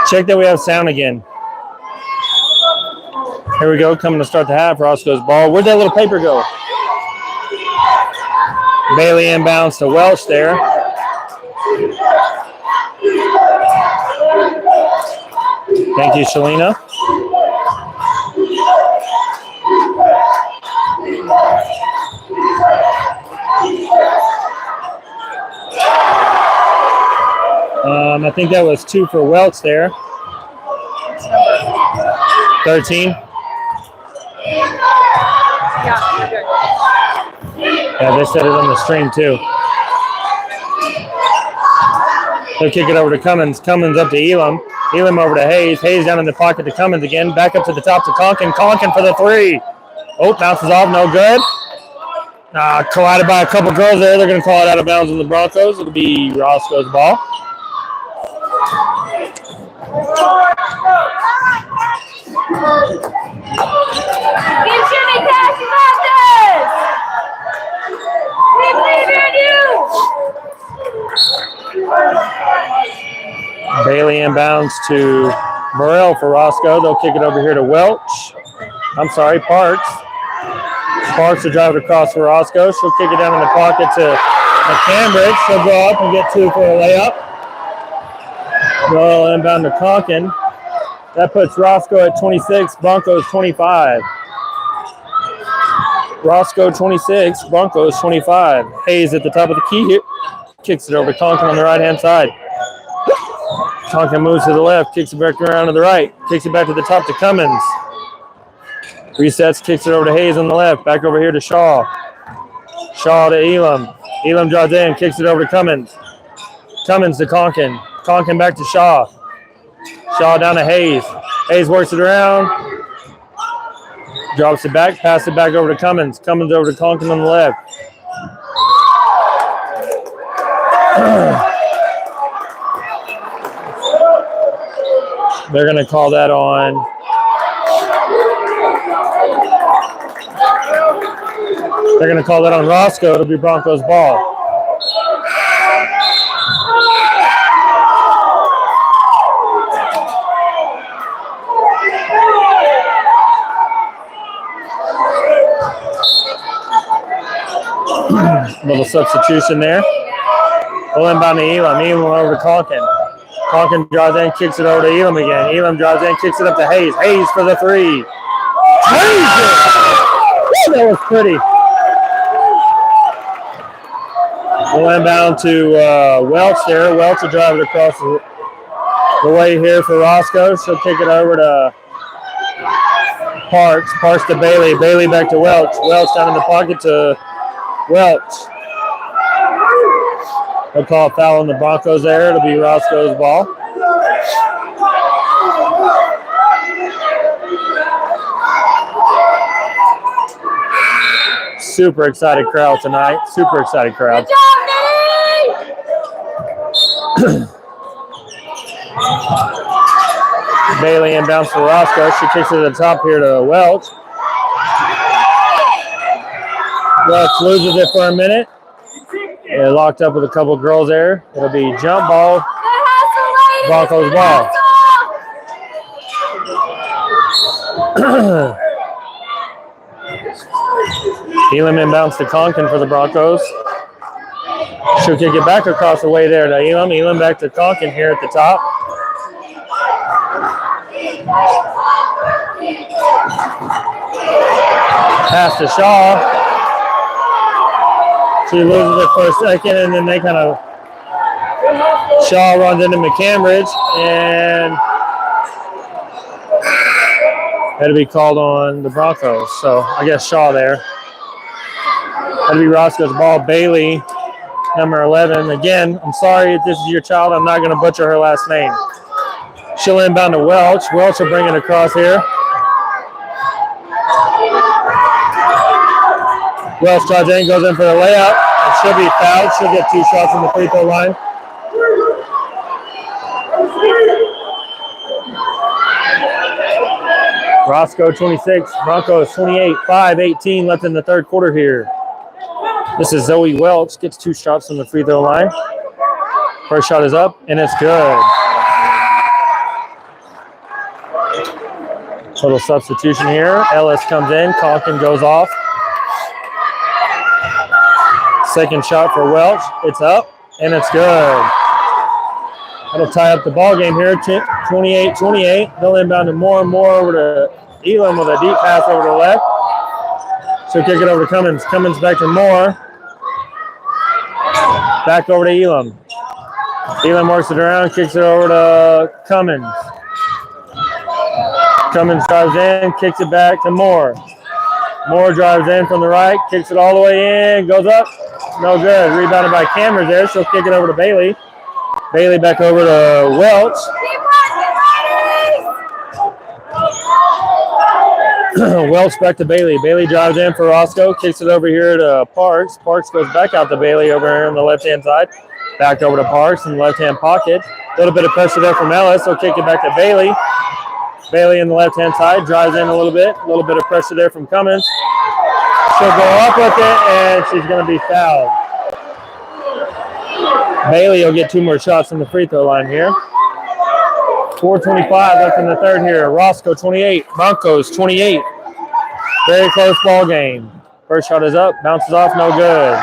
Check that we have sound again. Here we go, coming to start the half. Roscoe's ball. Where'd that little paper go? Bailey inbounds to Welch there. Thank you, Shalina. I think that was 2 for Welch there. 13. Yeah, you're good. Yeah, they said it on the stream too. They'll kick it over to Cummins. Cummins up to Elam. Elam over to Hayes. Hayes down in the pocket to Cummins again. Back up to the top to Conkin. Conkin for the three. Oh, bounces off. No good. Collided by a couple girls there. They're going to call it out of bounds on the Broncos. It'll be Roscoe's ball. Bailey inbounds to Burrell for Roscoe. They'll kick it over here to Parks. Parks will drive it across for Roscoe. She'll kick it down in the pocket to McCambridge. She'll go up and get two for a layup. Burrell inbound to Conkin. That puts Roscoe at 26, Broncos 25. Roscoe 26, Broncos 25. Hayes at the top of the key here. Kicks it over to Conkin on the right-hand side. Conkin moves to the left, kicks it back around to the right, kicks it back to the top to Cummins. Resets, kicks it over to Hayes on the left, back over here to Shaw. Shaw to Elam. Elam drives in, kicks it over to Cummins. Cummins to Conkin. Conkin back to Shaw. Shaw down to Hayes. Hayes works it around. Drops it back, passes it back over to Cummins. Cummins over to Conkin on the left. They're going to call that on. They're going to call that on Roscoe. It'll be Broncos ball. Little substitution there. We'll inbound to Elam. Elam over to Conkin. Conkin drives in, kicks it over to Elam again. Elam drives in, kicks it up to Hayes. Hayes for the three. That was pretty. We'll inbound to Welch there. Welch will drive it across the way here for Roscoe. She'll kick it over to Parks. Parks to Bailey. Bailey back to Welch. Welch down in the pocket to Welch. They'll call a foul on the Broncos there. It'll be Roscoe's ball. Super excited crowd tonight. Super excited crowd. Good job, Bailey inbounds for Roscoe. She kicks it to the top here to Welch. Welch loses it for a minute. They're locked up with a couple girls there. It'll be jump ball. Broncos ball. Elam inbounds to Conkin for the Broncos. She'll kick it back across the way there to Elam. Elam back to Conkin here at the top. Pass to Shaw. She loses it for a second, and then they kind of Shaw runs into McCambridge, and that'll be called on the Broncos. So I guess Shaw there. That'll be Roscoe's ball. Bailey, number 11. Again, I'm sorry if this is your child. I'm not going to butcher her last name. She'll inbound to Welch. Welch will bring it across here. Welch tries in, goes in for the layup. And she'll be fouled. She'll get 2 shots from the free throw line. Roscoe 26, Broncos 28, 5:18 left in the third quarter here. This is Zoe Welch, gets 2 shots from the free throw line. First shot is up, and it's good. Little substitution here. Ellis comes in, Conkin goes off. Second shot for Welch. It's up, and it's good. That'll tie up the ball game here, 28-28. They'll inbound to Moore. Moore over to Elam with a deep pass over to the left. So kick it over to Cummins. Cummins back to Moore. Back over to Elam. Elam works it around, kicks it over to Cummins. Cummins drives in, kicks it back to Moore. Moore drives in from the right, kicks it all the way in, goes up. No good. Rebounded by Cameron there. She'll kick it over to Bailey. Bailey back over to Welch. Welch back to Bailey. Bailey drives in for Roscoe. Kicks it over here to Parks. Parks goes back out to Bailey over here on the left-hand side. Back over to Parks in the left-hand pocket. A little bit of pressure there from Ellis. He'll kick it back to Bailey. Bailey in the left-hand side. Drives in a little bit. A little bit of pressure there from Cummins. She'll go up with it, and she's going to be fouled. Bailey will get 2 more shots from the free throw line here. 4:25 left in the third here. Roscoe 28, Broncos 28. Very close ball game. First shot is up, bounces off, no good.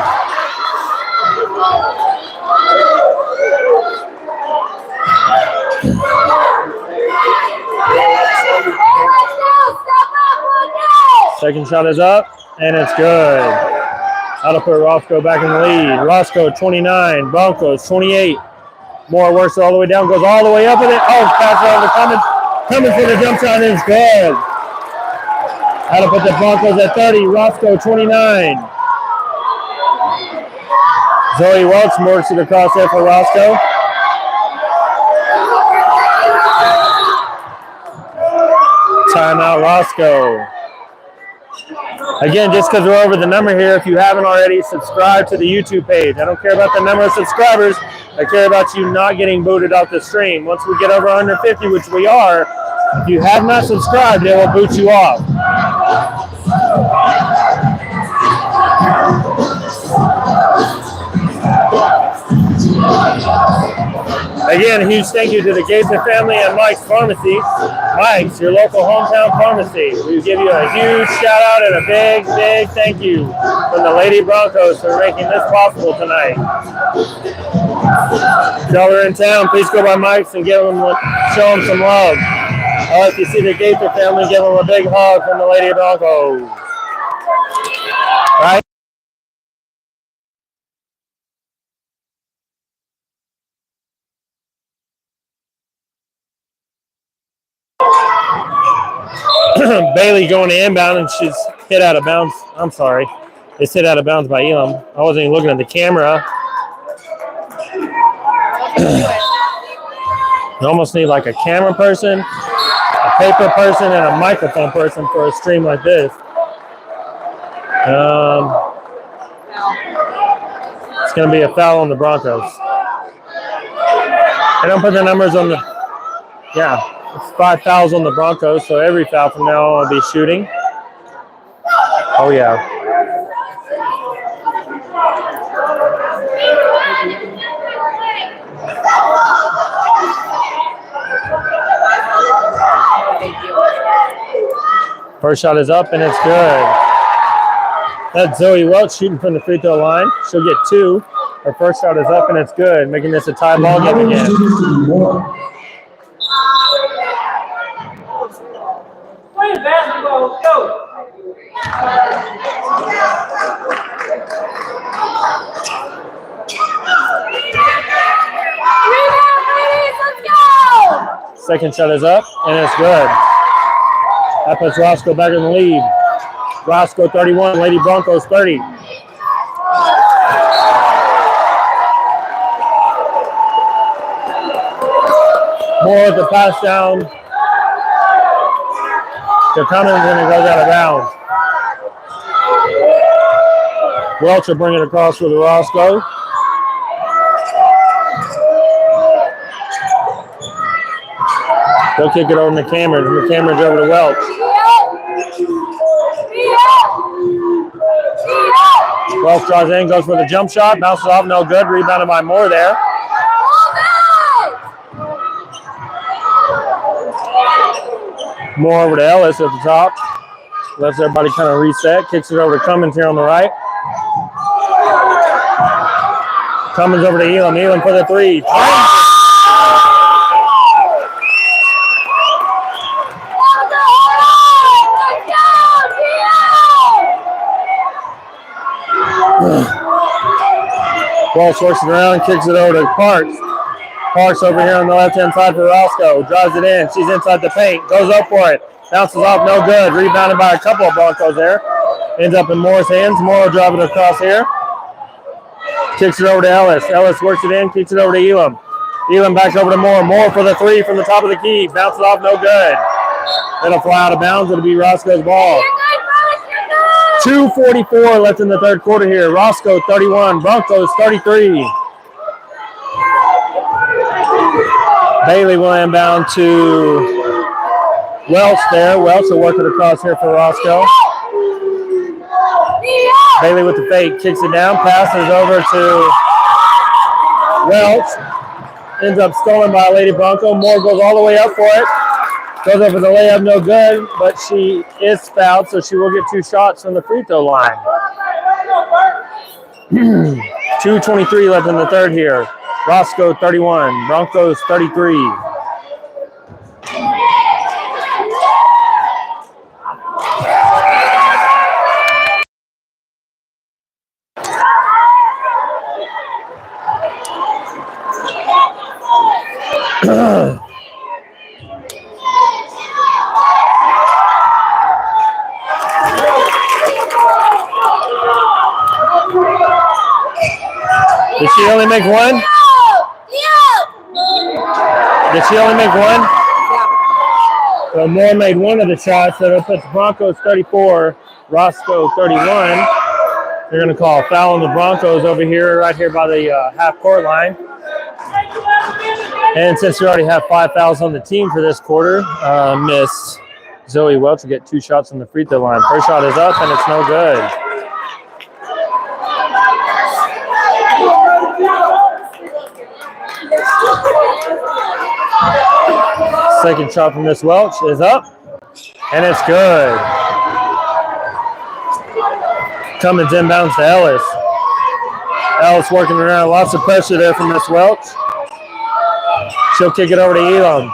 Second shot is up, and it's good. That'll put Roscoe back in the lead. Roscoe 29, Broncos 28. Moore works it all the way down, goes all the way up with it. Oh, pass it over to Cummins. Cummins for the jump shot, and it's good. That'll put the Broncos at 30. Roscoe 29. Zoe Welch works it across there for Roscoe. Timeout, Roscoe. Again, just because we're over the number here, if you haven't already, subscribe to the YouTube page. I don't care about the number of subscribers. I care about you not getting booted off the stream. Once we get over 150, which we are, if you have not subscribed, it will boot you off. Again, a huge thank you to the Gaither family and Mike's Pharmacy. Mike's, your local hometown pharmacy. We give you a huge shout out and a big, big thank you from the Lady Broncos for making this possible tonight. If y'all are in town, please go by Mike's and show them some love. If you see the Gaither family, give them a big hug from the Lady Broncos. Right? Bailey going to inbound, and she's hit out of bounds. I'm sorry. It's hit out of bounds by Elam. I wasn't even looking at the camera. You almost need like a camera person, a paper person, and a microphone person for a stream like this. It's going to be a foul on the Broncos. I don't put the numbers on the... Yeah. It's 5 fouls on the Broncos, so every foul from now on will be shooting. Oh, yeah. First shot is up, and it's good. That's Zoe Welch shooting from the free throw line. She'll get 2. Her first shot is up, and it's good, making this a tie ball game again. Basketball, go! Let's go! Second shot is up, and it's good. That puts Roscoe back in the lead. Roscoe 31, Lady Broncos 30. Moore with the pass down to Cummins, and it goes out of bounds. Welch will bring it across with Roscoe. They'll kick it over to McCameron. McCameron's over to Welch. Welch draws in, goes for the jump shot, bounces off, no good. Rebounded by Moore there. Moore over to Ellis at the top. Lets everybody kind of reset. Kicks it over to Cummins here on the right. Cummins over to Elam. Elam for the 3. Walsh works it around, kicks it over to Parks. Parks over here on the left-hand side for Roscoe. Drives it in. She's inside the paint. Goes up for it. Bounces off, no good. Rebounded by a couple of Broncos there. Ends up in Moore's hands. Moore will drive it across here. Kicks it over to Ellis. Ellis works it in, kicks it over to Elam. Elam back over to Moore. Moore for the three from the top of the key. Bounces off, no good. It'll fly out of bounds. It'll be Roscoe's ball. 2:44 left in the third quarter here. Roscoe 31, Broncos 33. Bailey will inbound to Welch there. Welch will work it across here for Roscoe. Bailey with the fake, kicks it down, passes over to Welch. Ends up stolen by a Lady Bronco. Moore goes all the way up for it. Goes up for the layup, no good, but she is fouled, so she will get 2 shots from the free throw line. 2:23 left in the third here. Roscoe 31, Broncos 33. Did she only make one? Did she only make one? So Moore made one of the shots, so that puts Broncos 34, Roscoe 31. They're going to call a foul on the Broncos over here, right here by the half-court line. And since we already have 5 fouls on the team for this quarter, Miss Zoe Welch will get 2 shots on the free throw line. First shot is up, and it's no good. Second shot from Miss Welch is up, and it's good. Cummins inbounds to Ellis. Ellis working around, lots of pressure there from Miss Welch. She'll kick it over to Elam.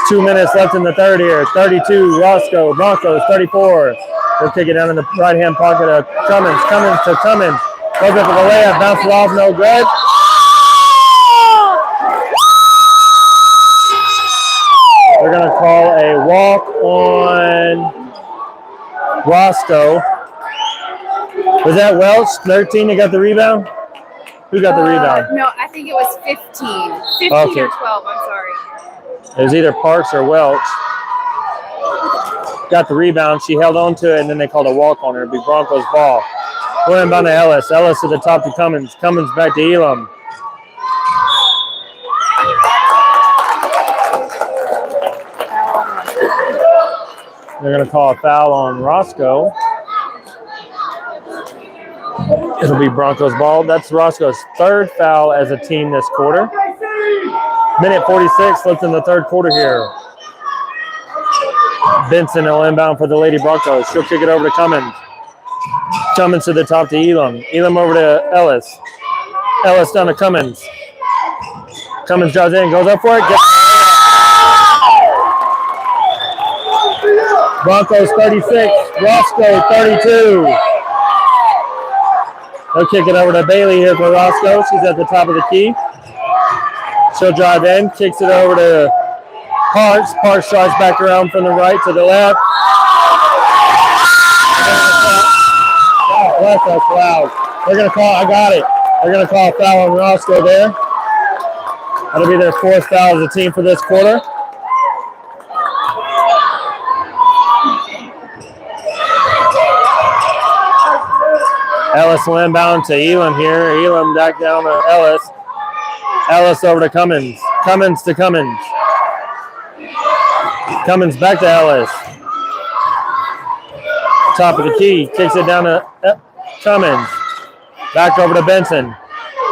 2 minutes left in the third here. 32, Roscoe, Broncos 34. They'll kick it down in the right-hand pocket of Cummins. Cummins to Cummins. Goes up for the layup, bounces off, no good. They're going to call a walk on Roscoe. Was that Welch, 13, that got the rebound? Who got the rebound? No, I think it was 15. 15 Okay. or 12, I'm sorry. It was either Parks or Welch. Got the rebound. She held on to it, and then they called a walk on her. It'd be Broncos ball. We're inbound to Ellis. Ellis to the top to Cummins. Cummins back to Elam. They're going to call a foul on Roscoe. It'll be Broncos ball. That's Roscoe's third foul as a team this quarter. Minute 46 left in the third quarter here. Benson will inbound for the Lady Broncos. She'll kick it over to Cummins. Cummins to the top to Elam. Elam over to Ellis. Ellis down to Cummins. Cummins drives in, goes up for it. Broncos 36, Roscoe 32. They'll kick it over to Bailey here for Roscoe. She's at the top of the key. She'll drive in, kicks it over to Parks. Parks drives back around from the right to the left. Oh, that's loud. They're going to call, I got it. They're going to call a foul on Roscoe there. That'll be their 4th foul as a team for this quarter. Ellis will inbound to Elam here. Elam back down to Ellis. Ellis over to Cummins. Cummins to Cummins. Cummins back to Ellis. Top of the key. Kicks it down to Cummins. Back over to Benson.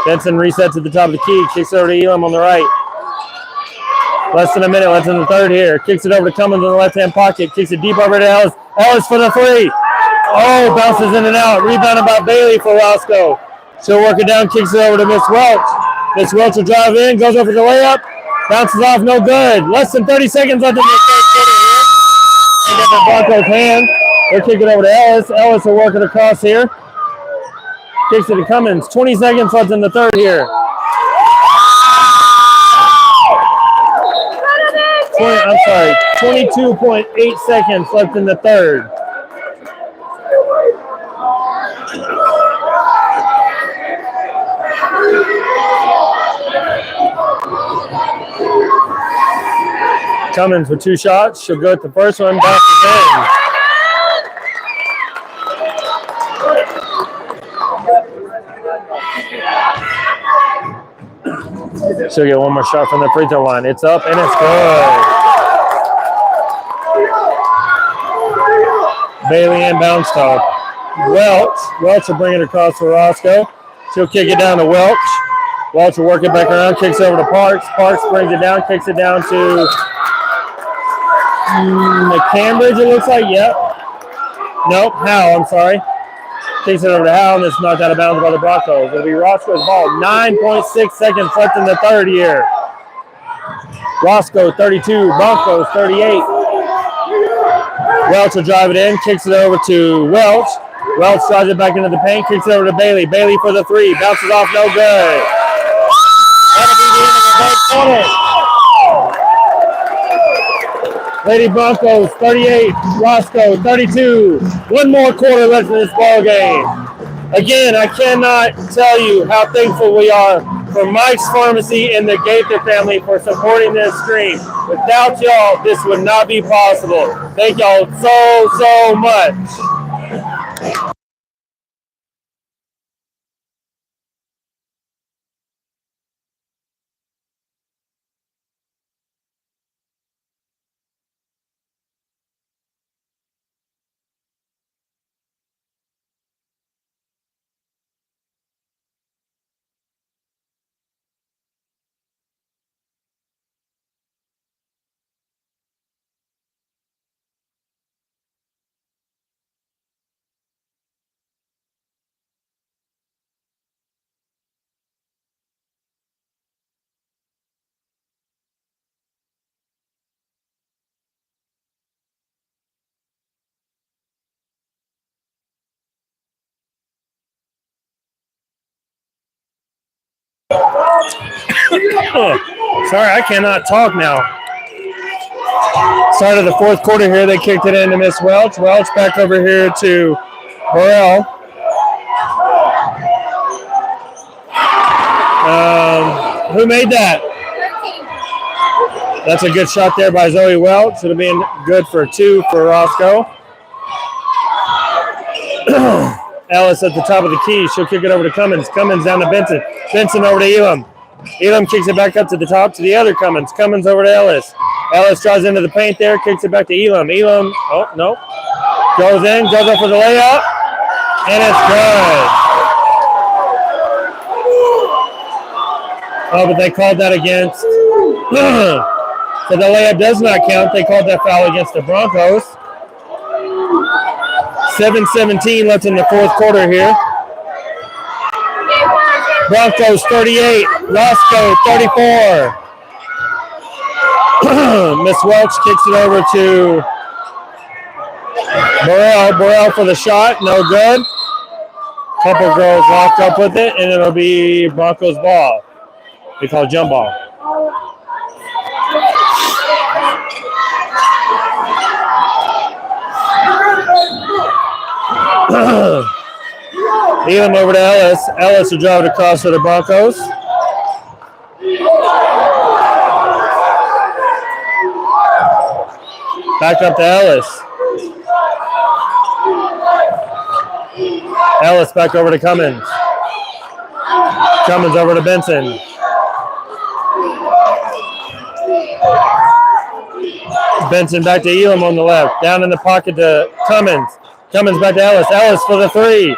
Benson resets at the top of the key. Kicks it over to Elam on the right. Less than a minute left in the third here. Kicks it over to Cummins in the left-hand pocket. Kicks it deep over to Ellis. Ellis for the three. Oh, bounces in and out. Rebounded by Bailey for Roscoe. She'll work it down, kicks it over to Miss Welch. Miss Welch will drive in, goes over the layup. Bounces off, no good. Less than 30 seconds left in the third quarter here. And get the Broncos' hand. They'll kick it over to Ellis. Ellis will work it across here. Kicks it to Cummins. 20 seconds left in the third here. 22.8 seconds left in the third. Cummins with 2 shots. She'll go at the first one. Bounces in. She'll get one more shot from the free throw line. It's up and it's good. Bailey inbounds to Welch. Welch will bring it across for Roscoe. She'll kick it down to Welch. Welch will work it back around, kicks over to Parks. Parks brings it down, kicks it down to Cambridge, it looks like. Yep. Nope, Howe, I'm sorry. Kicks it over to Howe, and it's knocked out of bounds by the Broncos. It'll be Roscoe's ball. 9.6 seconds left in the third here. Roscoe 32, Broncos 38. Welch will drive it in, kicks it over to Welch. Welch drives it back into the paint, kicks it over to Bailey. Bailey for the 3, bounces off, no good. That'll be the end of the third quarter. Lady Broncos 38, Roscoe 32. One more quarter left in this ball game. Again, I cannot tell you how thankful we are for Mike's Pharmacy and the Gaither family for supporting this stream. Without y'all, this would not be possible. Thank y'all so much. Sorry, I cannot talk now. Start of the fourth quarter here. They kicked it in to Miss Welch. Welch back over here to Burrell. Who made that? That's a good shot there by Zoe Welch. It'll be good for 2 for Roscoe. Ellis at the top of the key. She'll kick it over to Cummins. Cummins down to Benson. Benson over to Elam. Elam kicks it back up to the top to the other Cummins. Cummins over to Ellis. Ellis drives into the paint there, kicks it back to Elam. Elam, oh, no. Goes in, goes up for the layup, and it's good. Oh, but they called that against. So the layup does not count. They called that foul against the Broncos. 7:17 left in the fourth quarter here. Broncos 38, Roscoe 34. Miss Welch kicks it over to Burrell. Burrell for the shot, no good. Couple girls locked up with it, and it'll be Broncos ball. They call it jump ball. Elam over to Ellis. Ellis will drive it across for the Broncos. Back up to Ellis. Ellis back over to Cummins. Cummins over to Benson. Benson back to Elam on the left. Down in the pocket to Cummins. Cummins back to Ellis. Ellis for the 3.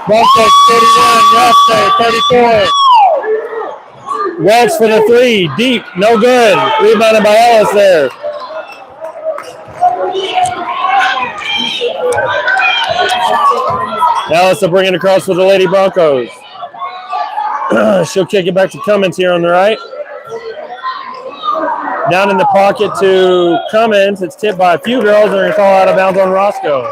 Broncos 41, Roscoe 34. Welch for the 3, deep, no good. Rebounded by Ellis there. Ellis will bring it across for the Lady Broncos. She'll kick it back to Cummins here on the right. Down in the pocket to Cummins. It's tipped by a few girls. They're going to call out of bounds on Roscoe.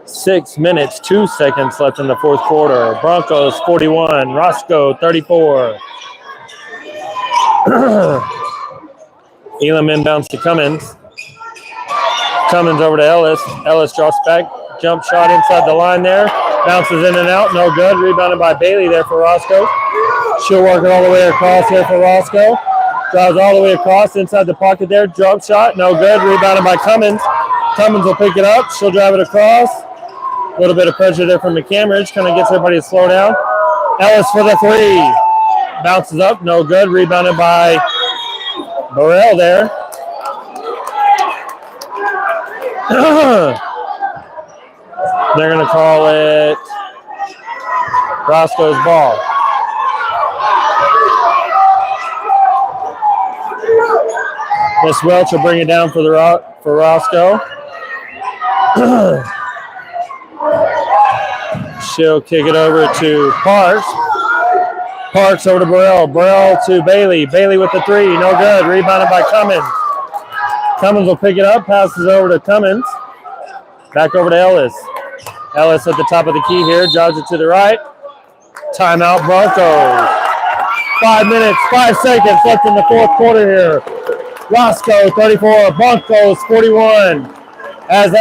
Six minutes, 2 seconds left in the fourth quarter. Broncos 41, Roscoe 34. Elam inbounds to Cummins. Cummins over to Ellis. Ellis drops back, Jump shot inside the line there. Bounces in and out. No good. Rebounded by Bailey there for Roscoe. She'll work it all the way across here for Roscoe. Drives all the way across inside the pocket there. Drop shot. No good. Rebounded by Cummins. Cummins will pick it up. She'll drive it across. A little bit of pressure there from McCambridge. Kind of gets everybody to slow down. Ellis for the three. Bounces up. No good. Rebounded by Burrell there. They're going to call it Roscoe's ball. Miss Welch will bring it down for Roscoe. She'll kick it over to Parks. Parks over to Burrell. Burrell to Bailey. Bailey with the three. No good. Rebounded by Cummins. Cummins will pick it up. Passes over to Cummins. Back over to Ellis. Ellis at the top of the key here. Drives it to the right. Timeout Broncos. 5 minutes, 5 seconds left in the fourth quarter here. Roscoe 34, Broncos 41. As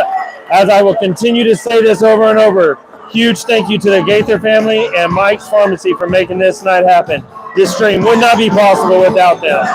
I will continue to say this over and over, huge thank you to the Gaither family and Mike's Pharmacy for making this night happen. This stream would not be possible without them.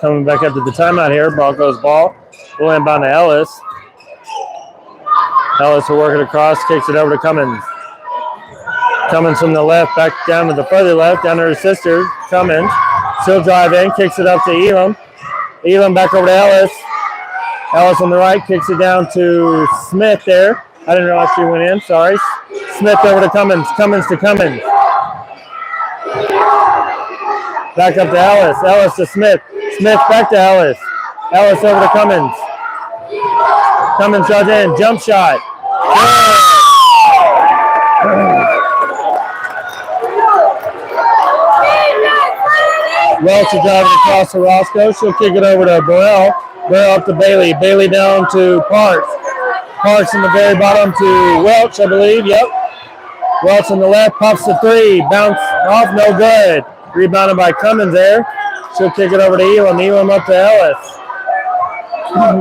Coming back up to the timeout here. Broncos ball. We'll inbound to Ellis. Ellis will work it across. Kicks it over to Cummins. Cummins from the left. Back down to the further left. Down to her sister. Cummins. She'll drive in. Kicks it up to Elam. Elam back over to Ellis. Ellis on the right. Kicks it down to Smith there. I didn't realize she went in. Sorry. Smith over to Cummins. Cummins to Cummins. Back up to Ellis. Ellis to Smith. Smith back to Ellis. Ellis over to Cummins. Cummins drives in. Jump shot. Welch will drive it across to Roscoe. She'll kick it over to Burrell. Burrell up to Bailey. Bailey down to Parks. Parks in the very bottom to Welch, I believe. Yep. Welch on the left. Pops the three. Bounce off. No good. Rebounded by Cummins there. She'll kick it over to Elam. Elam up to Ellis.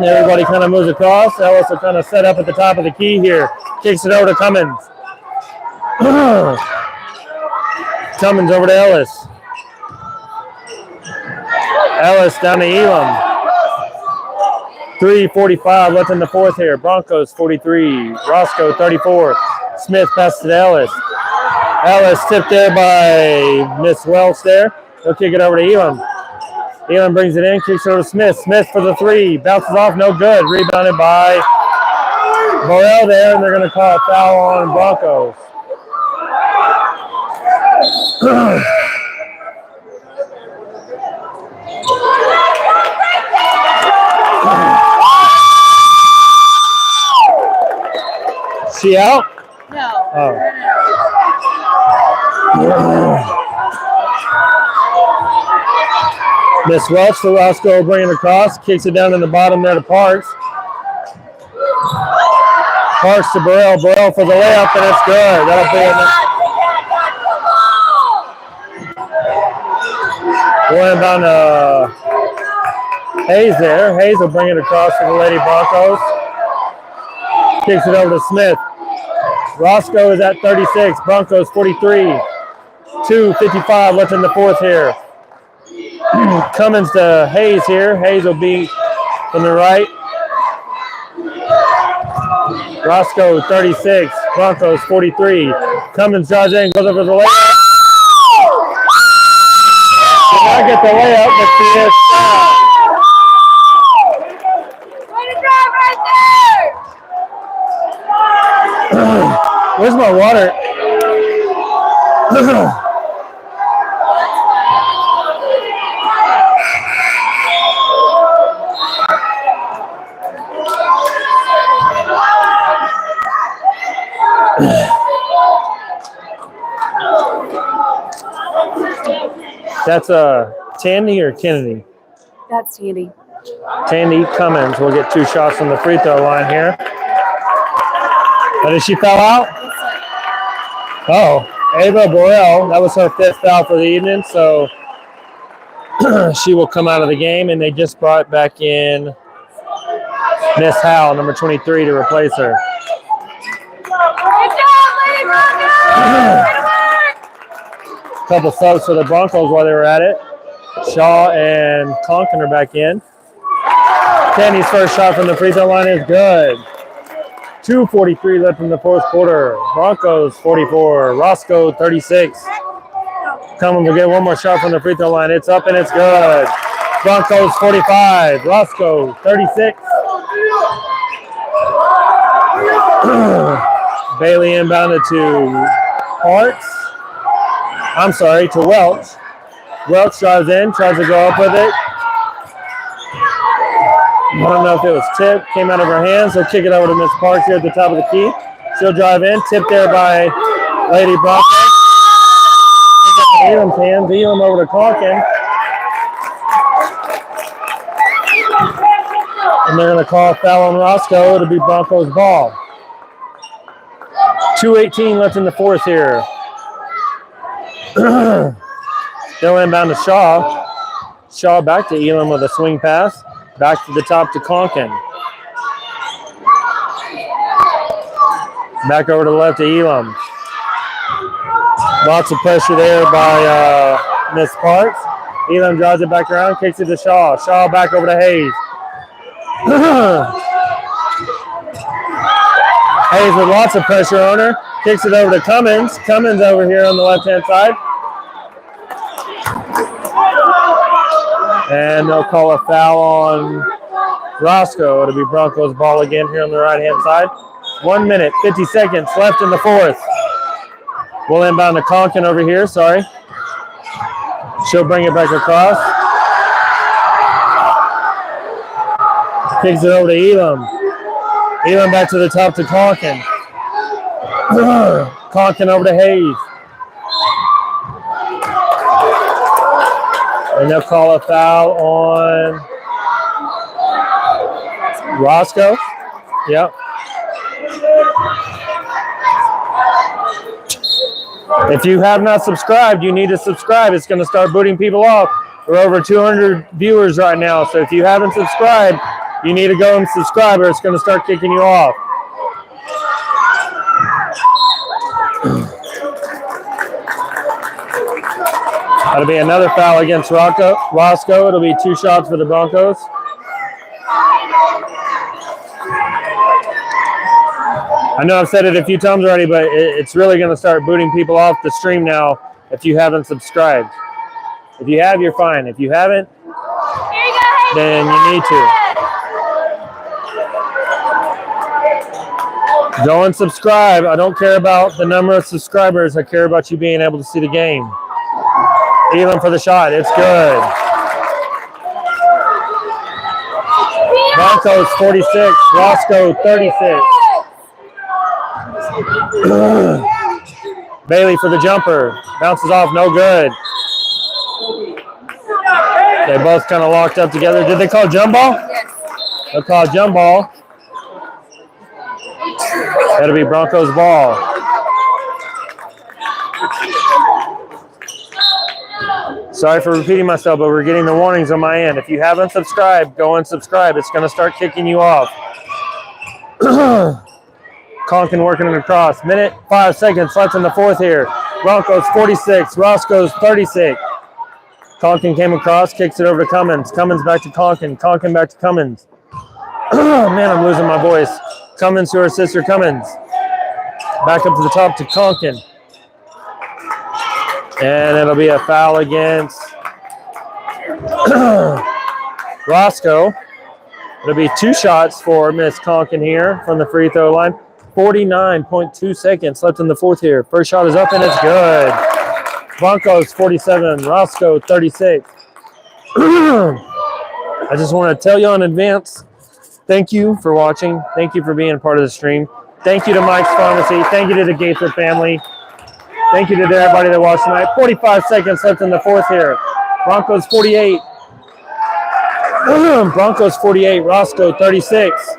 Everybody kind of moves across. Ellis will kind of set up at the top of the key here. Kicks it over to Cummins. Cummins over to Ellis. Ellis down to Elam. 3:45 left in the fourth here. Broncos 43. Roscoe 34. Smith passes to Ellis. Ellis tipped there by Miss Welch there. He'll kick it over to Elam. Elam brings it in, kicks it over to Smith. Smith for the three. Bounces off, no good. Rebounded by Burrell there, and they're going to call a foul on Broncos. She out? No. Oh. Miss Welch to Roscoe will bring it across. Kicks it down in the bottom there to Parks. Parks to Burrell. Burrell for the layup, and it's good. That'll be enough. Going down to Hayes there. Hayes will bring it across to the Lady Broncos. Kicks it over to Smith. Roscoe is at 36. Broncos 43. 2:55 left in the fourth here. Cummins to Hayes here. Hayes will be from the right. Roscoe 36, Broncos 43. Cummins drives in, goes over the layup. Did not get the layup, but she is fouled. Way to drive right there! Where's my water? That's Tandy or Kennedy? That's Tandy. Tandy Cummins will get 2 shots from the free throw line here. But did she foul out? Oh, Ava Borrell, that was her 5th foul for the evening, so she will come out of the game, and they just brought back in Miss Howell, number 23, to replace her. Couple subs for the Broncos while they were at it. Shaw and Conklin are back in. Tandy's first shot from the free throw line is good. 2:43 left in the 4th quarter. Broncos 44, Roscoe 36. Cummins will get one more shot from the free throw line. It's up and it's good. Broncos 45, Roscoe 36. Bailey inbounded to Parks. I'm sorry, to Welch. Welch drives in, tries to go up with it. I don't know if it was tipped, came out of her hands. They'll kick it over to Miss Parks here at the top of the key. She'll drive in, tipped there by Lady Broncos. Elam's hands, Elam over to Conklin. And they're going to call a foul on Roscoe. It'll be Broncos ball. 2:18 left in the 4th here. They'll inbound to Shaw. Shaw back to Elam with a swing pass. Back to the top to Conklin. Back over to the left to Elam. Lots of pressure there by Miss Parks. Elam drives it back around, kicks it to Shaw. Shaw back over to Hayes. Hayes with lots of pressure on her. Kicks it over to Cummins. Cummins over here on the left-hand side. And they'll call a foul on Roscoe. It'll be Broncos ball again here on the right-hand side. 1 minute, 50 seconds left in the 4th. We'll inbound to Conklin over here, sorry. She'll bring it back across. Kicks it over to Elam. Elam back to the top to Conklin. Conklin over to Hayes. And they'll call a foul on Roscoe. Yep. If you have not subscribed, you need to subscribe. It's going to start booting people off. We're over 200 viewers right now. So if you haven't subscribed, you need to go and subscribe or it's going to start kicking you off. That'll be another foul against Roscoe. It'll be 2 shots for the Broncos. I know I've said it a few times already, but it's really going to start booting people off the stream now if you haven't subscribed. If you have, you're fine. If you haven't, then you need to. Go and subscribe. I don't care about the number of subscribers. I care about you being able to see the game. Elam for the shot. It's good. Broncos 46, Roscoe 36. Bailey for the jumper. Bounces off, no good. They both kind of locked up together. Did they call jump ball? Yes. They'll call jump ball. That'll be Broncos ball. Sorry for repeating myself, but we're getting the warnings on my end. If you haven't subscribed, go and subscribe. It's going to start kicking you off. Conklin working it across. Minute, 5 seconds left in the 4th here. Broncos 46, Roscoe's 36. Conklin came across, kicks it over to Cummins. Cummins back to Conklin. Conklin back to Cummins. Man, I'm losing my voice. Cummins to her sister Cummins. Back up to the top to Conkin. And it'll be a foul against Roscoe. It'll be 2 shots for Miss Conkin here from the free throw line. 49.2 seconds left in the fourth here. First shot is up and it's good. Broncos 47, Roscoe 36. I just want to tell you in advance, thank you for watching. Thank you for being part of the stream. Thank you to Mike's Pharmacy. Thank you to the Gaither family. Thank you to everybody that watched tonight. 45 seconds left in the fourth here. Broncos 48. Broncos 48, Roscoe 36.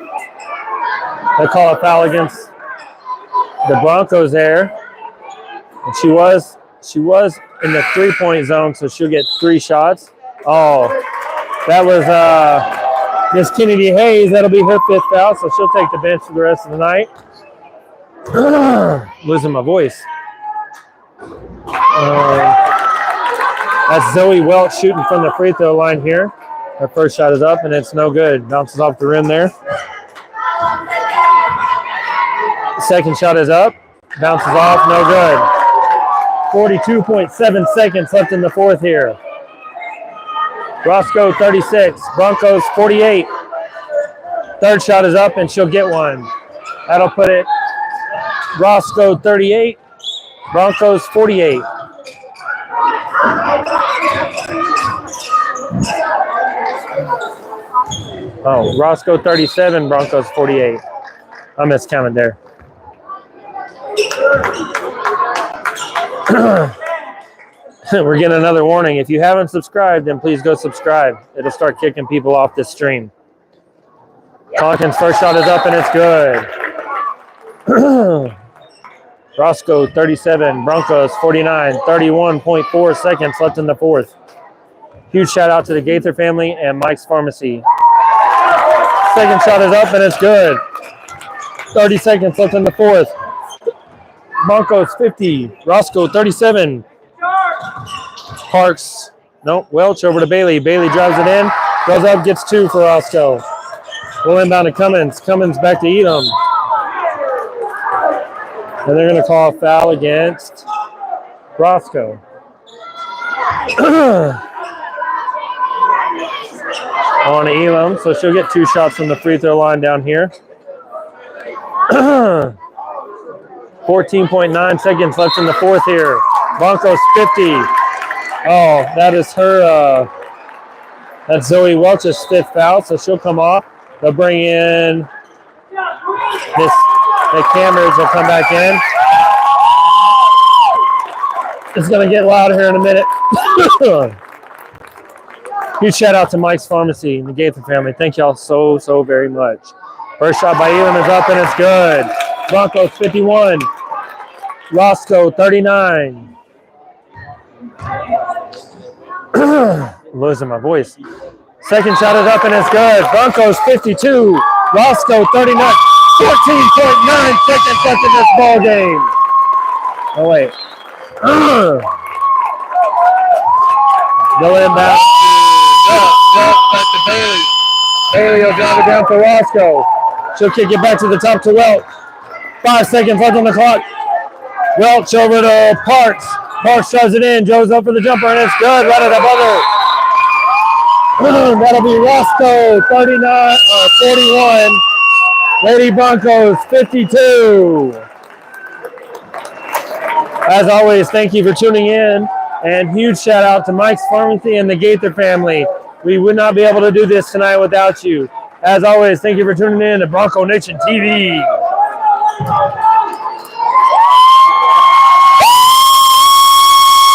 They call a foul against the Broncos there. And she was in the 3-point zone, so she'll get 3 shots. Oh, that was Miss Kennedy Hayes. That'll be her 5th foul, so she'll take the bench for the rest of the night. Losing my voice. That's Zoe Welch shooting from the free throw line here. Her first shot is up, and it's no good. Bounces off the rim there. Second shot is up. Bounces off, no good. 42.7 seconds left in the fourth here. Roscoe 36, Broncos 48. Third shot is up, and she'll get one. That'll put it Roscoe 38, Broncos 48. Oh, Roscoe 37, Broncos 48. I miscounted there. We're getting another warning. If you haven't subscribed, then please go subscribe. It'll start kicking people off this stream. Conkin's first shot is up and it's good. Roscoe 37, Broncos 49, 31.4 seconds left in the fourth. Huge shout out to the Gaither family and Mike's Pharmacy. Second shot is up and it's good. 30 seconds left in the fourth. Broncos 50, Roscoe 37. Parks, no, Welch over to Bailey. Bailey drives it in, goes up, gets 2 for Roscoe. We'll inbound to Cummins. Cummins back to Edom. And they're going to call a foul against Roscoe. On Elam, so she'll get 2 shots from the free throw line down here. 14.9 seconds left in the fourth here. Broncos 50. Oh, that is her. That's Zoe Welch's 5th foul, so she'll come off. They'll bring in the cameras will come back in. It's going to get loud here in a minute. Huge shout out to Mike's Pharmacy and the Gaither family. Thank y'all so very much. First shot by Elam is up and it's good. Broncos 51. Roscoe 39. Losing my voice. Second shot is up and it's good. Broncos 52. Roscoe 39. 14.9 seconds left in this ball game. Oh wait. They'll inbound back to Bailey. Bailey will drive it down for Roscoe. She'll kick it back to the top to Welch. 5 seconds left on the clock. Welch over to Parks. Parks drives it in, goes up for the jumper, and it's good. Right at the buzzer. That'll be Roscoe 41. Lady Broncos 52. As always, thank you for tuning in. And huge shout out to Mike's Pharmacy and the Gaither family. We would not be able to do this tonight without you. As always, thank you for tuning in to Bronco Nation TV.